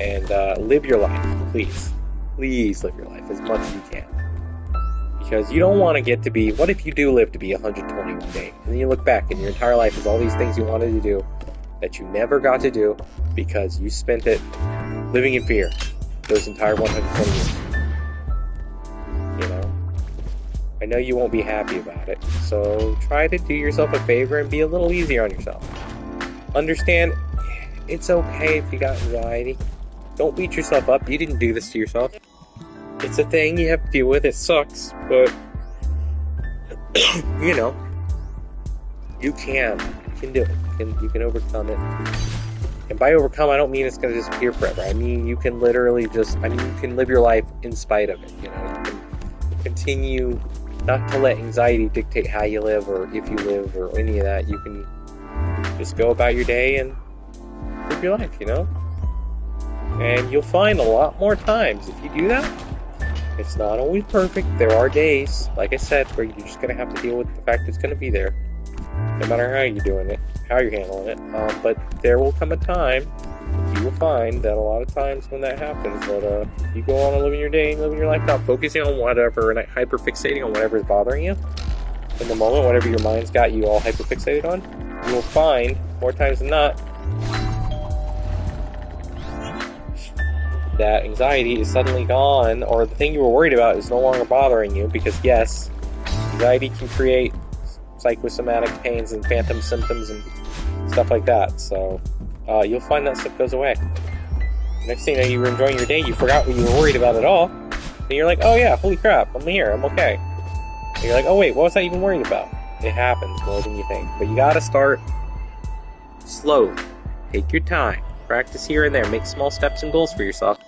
And live your life, please. Please live your life as much as you can. Because you don't want to get to be... What if you do live to be 120 one day? And then you look back and your entire life is all these things you wanted to do that you never got to do because you spent it living in fear those entire 120 years. You know? I know you won't be happy about it. So try to do yourself a favor and be a little easier on yourself. Understand, it's okay if you got anxiety. Don't beat yourself up. You didn't do this to yourself. It's a thing you have to deal with. It sucks, but you know, you can do it. You can overcome it. And by overcome, I don't mean it's going to disappear forever. I mean you can literally you can live your life in spite of it. You know, you can continue not to let anxiety dictate how you live or if you live or any of that. You can just go about your day and live your life, you know? And you'll find a lot more times if you do that. It's not always perfect. There are days, like I said, where you're just going to have to deal with the fact it's going to be there. No matter how you're doing it, how you're handling it. But there will come a time, you will find that a lot of times when that happens, that you go on and living your day and living your life, not focusing on whatever and hyper-fixating on whatever is bothering you. In the moment, whatever your mind's got you all hyper-fixated on, you will find, more times than not, that anxiety is suddenly gone, or the thing you were worried about is no longer bothering you, because yes, anxiety can create psychosomatic pains and phantom symptoms and stuff like that, so you'll find that stuff goes away. Next thing you know, you were enjoying your day, you forgot what you were worried about at all, and you're like, oh yeah, holy crap, I'm here, I'm okay. And you're like, oh wait, what was I even worried about? It happens more than you think, but you gotta start slow. Take your time. Practice here and there. Make small steps and goals for yourself.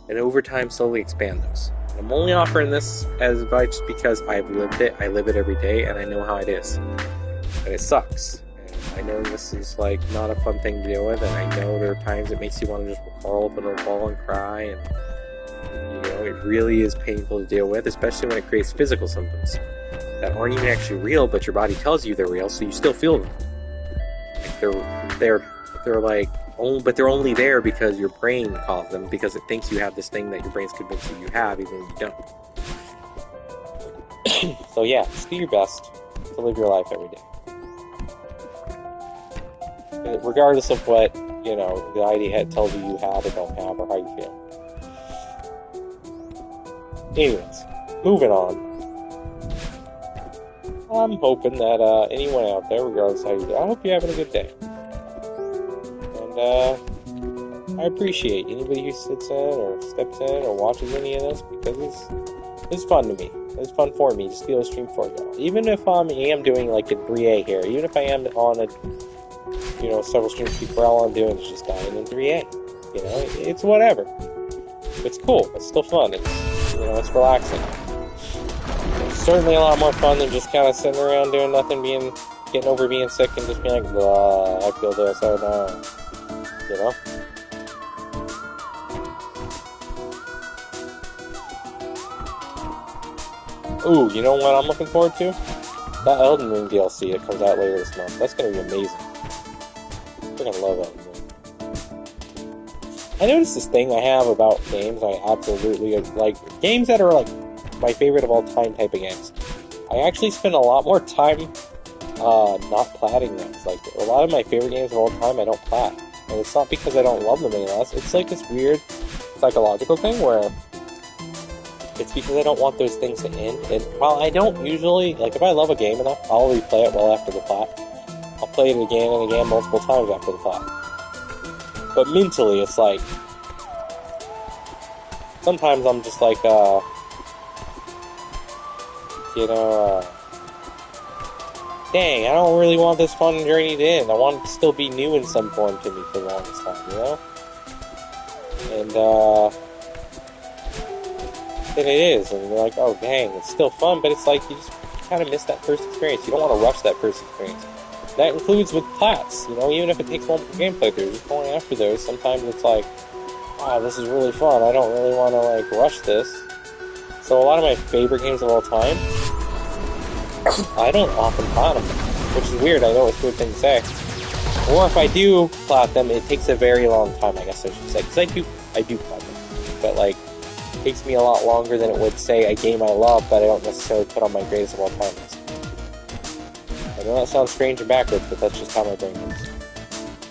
And over time, slowly expand those. And I'm only offering this as advice because I've lived it. I live it every day, and I know how it is. and it sucks. And I know this is like not a fun thing to deal with, and I know there are times it makes you want to just curl up in a ball and cry, and it really is painful to deal with, especially when it creates physical symptoms that aren't even actually real, but your body tells you they're real, so you still feel them. Like they're like, oh, but they're only there because your brain caused them, because it thinks you have this thing that your brain's convinced you have, even though you don't. So yeah, just do your best to live your life every day, regardless of what the idea tells you have or don't have, or how you feel. Anyways, moving on. I'm hoping that anyone out there, regardless of how you do, I hope you're having a good day. And I appreciate anybody who sits in or steps in or watches any of this, because it's fun to me. It's fun for me just to be able to stream for y'all. Even if I am doing like a 3A here, even if I am on a several streams before, all I'm doing is just dying in 3A. It's whatever. It's cool. It's still fun. It's relaxing. It's certainly a lot more fun than just kind of sitting around doing nothing, getting over being sick and just being like, blah, I feel this, oh no. Ooh, you know what I'm looking forward to? That Elden Ring DLC that comes out later this month. That's gonna be amazing. I'm gonna love Elden Ring. I noticed this thing I have about games I absolutely like. Games that are like my favorite of all time type of games. I actually spend a lot more time not platting those. Like, a lot of my favorite games of all time I don't plat. And it's not because I don't love them any less. It's like this weird psychological thing where it's because I don't want those things to end. And while I don't usually, like, if I love a game enough, I'll replay it well after the plat. I'll play it again and again multiple times after the plat. But mentally, it's like, sometimes I'm just like, dang, I don't really want this fun journey to end. I want it to still be new in some form to me for the longest time, And, then it is, and you're like, oh dang, it's still fun, but it's like, you just kind of miss that first experience. You don't want to rush that first experience. That includes with plats, even if it takes multiple gameplay through, just going after those, sometimes it's like, wow, this is really fun, I don't really want to, like, rush this. So a lot of my favorite games of all time, I don't often plat them, which is weird. I know it's a weird thing to say. Or if I do plat them, it takes a very long time, I guess I should say. Because I do plat them. But, like, it takes me a lot longer than it would, say, a game I love, but I don't necessarily put on my greatest of all time list. I know that sounds strange and backwards, but that's just how my brain works.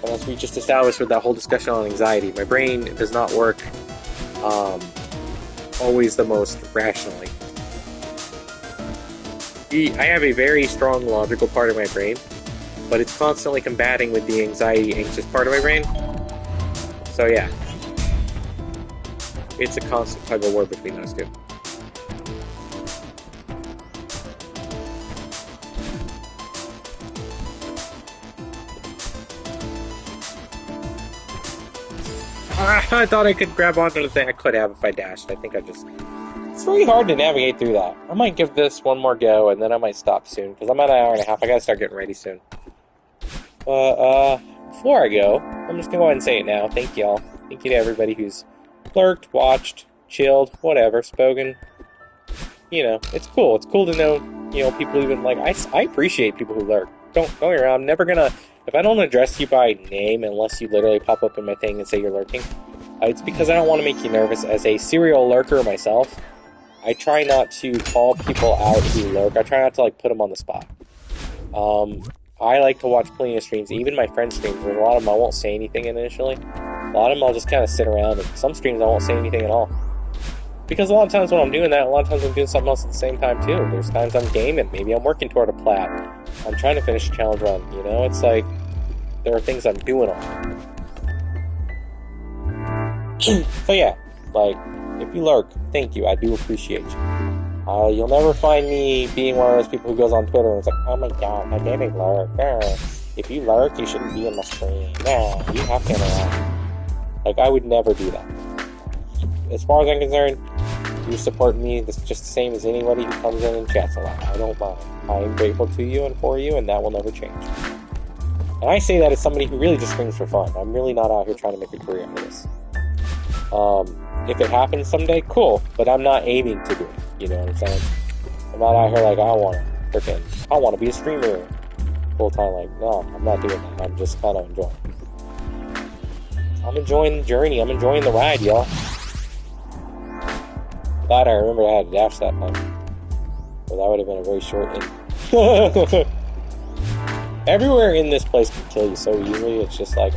And as we just established with that whole discussion on anxiety, my brain does not work always the most rationally. I have a very strong logical part of my brain, but it's constantly combating with the anxiety, anxious part of my brain. So yeah, it's a constant tug of war between those two. I thought I could grab onto the thing. I could have if I dashed. I think it's very hard to navigate through that. I might give this one more go, and then I might stop soon, because I'm at an hour and a half. I gotta start getting ready soon. Before I go, I'm just gonna go ahead and say it now. Thank y'all. Thank you to everybody who's lurked, watched, chilled, whatever, spoken. It's cool. It's cool to know, people even, like, I appreciate people who lurk. Don't get me wrong, I'm never gonna, if I don't address you by name, unless you literally pop up in my thing and say you're lurking, it's because I don't want to make you nervous. As a serial lurker myself, I try not to call people out who lurk. I try not to, like, put them on the spot. I like to watch plenty of streams, even my friends' streams, where a lot of them I won't say anything initially. A lot of them I'll just kind of sit around, and some streams I won't say anything at all. Because a lot of times when I'm doing that, a lot of times I'm doing something else at the same time too. There's times I'm gaming, maybe I'm working toward a plat. I'm trying to finish a challenge run, It's like, there are things I'm doing on. So yeah, like, if you lurk, thank you, I do appreciate you. You'll never find me being one of those people who goes on Twitter and is like, oh my god, how dare they lurk? If you lurk, you shouldn't be in my stream. You have to interact. Like, I would never do that. As far as I'm concerned, You support me just the same as anybody who comes in and chats a lot. I don't mind. I am grateful to you and for you, and that will never change. And I say that as somebody who really just streams for fun. I'm really not out here trying to make a career out of this. If it happens someday, cool. But I'm not aiming to do it. You know what I'm saying? I'm not out here like, I want to be a streamer full time. Like, no, I'm not doing that. I'm just kind of enjoying it. I'm enjoying the journey. I'm enjoying the ride, y'all. Glad I remember I had to dash that time. But that would have been a very short end. Everywhere in this place can kill you so easily. It's just like,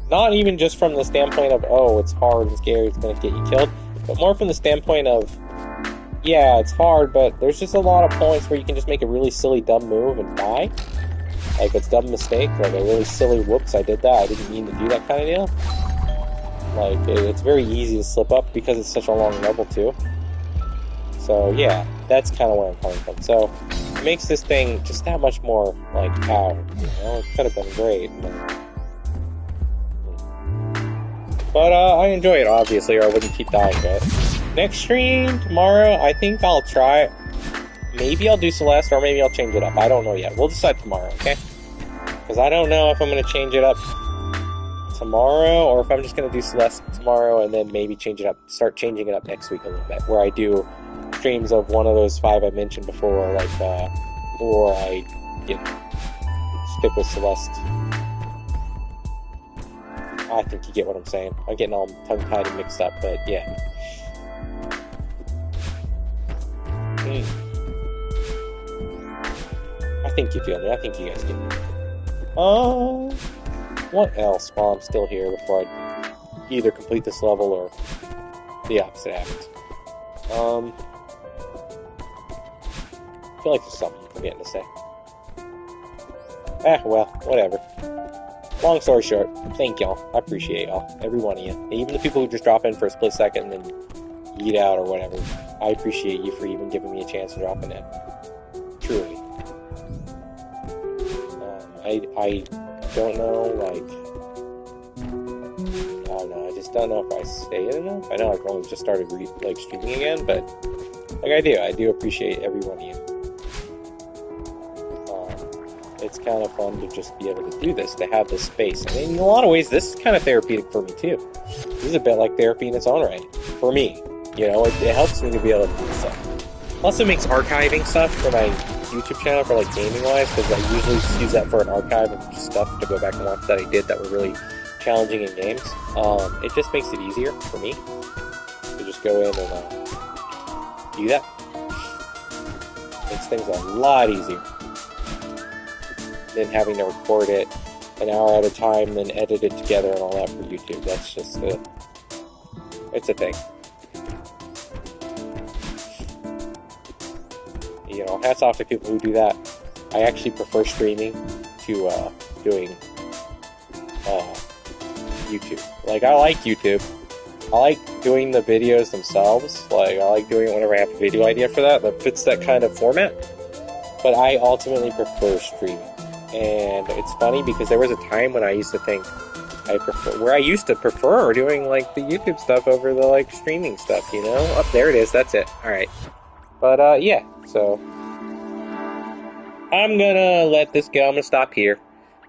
not even just from the standpoint of, oh, it's hard and scary, it's going to get you killed, but more from the standpoint of, yeah, it's hard, but there's just a lot of points where you can just make a really silly, dumb move and die. Like, it's a dumb mistake, like a really silly, whoops, I did that, I didn't mean to do that kind of deal. Like, it's very easy to slip up because it's such a long level, too. So, yeah, that's kind of where I'm coming from. So, it makes this thing just that much more, like, power. You know, it could have been great. But I enjoy it, obviously, or I wouldn't keep dying. But next stream, tomorrow, I think I'll try. Maybe I'll do Celeste, or maybe I'll change it up. I don't know yet. We'll decide tomorrow, okay? Because I don't know if I'm going to change it up tomorrow, or if I'm just going to do Celeste tomorrow, and then maybe change it up, start changing it up next week a little bit, where I do streams of one of those 5 I mentioned before, like, or I stick with Celeste. I think you get what I'm saying. I'm getting all tongue-tied and mixed up, but yeah. I think you feel me. I think you guys get me. What else while I'm still here before I either complete this level or the opposite happens? I feel like there's something I'm forgetting to say. Well, whatever. Long story short, thank y'all. I appreciate y'all. Every one of you. Even the people who just drop in for a split second and then eat out or whatever. I appreciate you for even giving me a chance to drop in. Truly. I don't know, like... I don't know. I just don't know if I say it enough. I know I've only just started streaming again, but... Like I do appreciate every one of you. It's kind of fun to just be able to do this, to have this space. I mean, in a lot of ways, this is kind of therapeutic for me, too. This is a bit like therapy in its own right. For me. You know, it helps me to be able to do stuff. Plus, it makes archiving stuff for my YouTube channel, for, like, gaming-wise, because I usually just use that for an archive of stuff to go back and watch that I did that were really challenging in games. It just makes it easier for me to just go in and do that. Makes things a lot easier than having to record it an hour at a time, then edit it together and all that for YouTube. That's just it's a thing. You know, hats off to people who do that. I actually prefer streaming to doing YouTube. Like, I like YouTube. I like doing the videos themselves. Like, I like doing it whenever I have a video idea for that fits that kind of format. But I ultimately prefer streaming. And it's funny because there was a time when I used to think I used to prefer doing, like, the YouTube stuff over the, like, streaming stuff, you know? Oh, there it is, that's it. Alright. But, yeah, so I'm gonna let this go. I'm gonna stop here.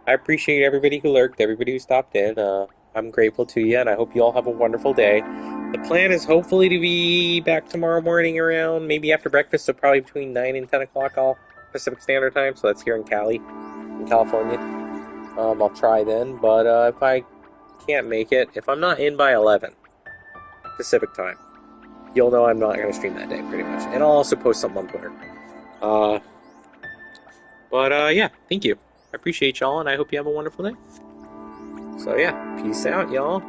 I appreciate everybody who lurked, everybody who stopped in. I'm grateful to you, and I hope you all have a wonderful day. The plan is hopefully to be back tomorrow morning around, maybe after breakfast, so probably between 9 and 10 o'clock all Pacific Standard Time, so that's here in California. I'll try then, but if I can't make it, if I'm not in by 11 Pacific Time, you'll know I'm not going to stream that day, pretty much. And I'll also post something on Twitter. Yeah, thank you. I appreciate y'all, and I hope you have a wonderful day. So yeah, peace out, y'all.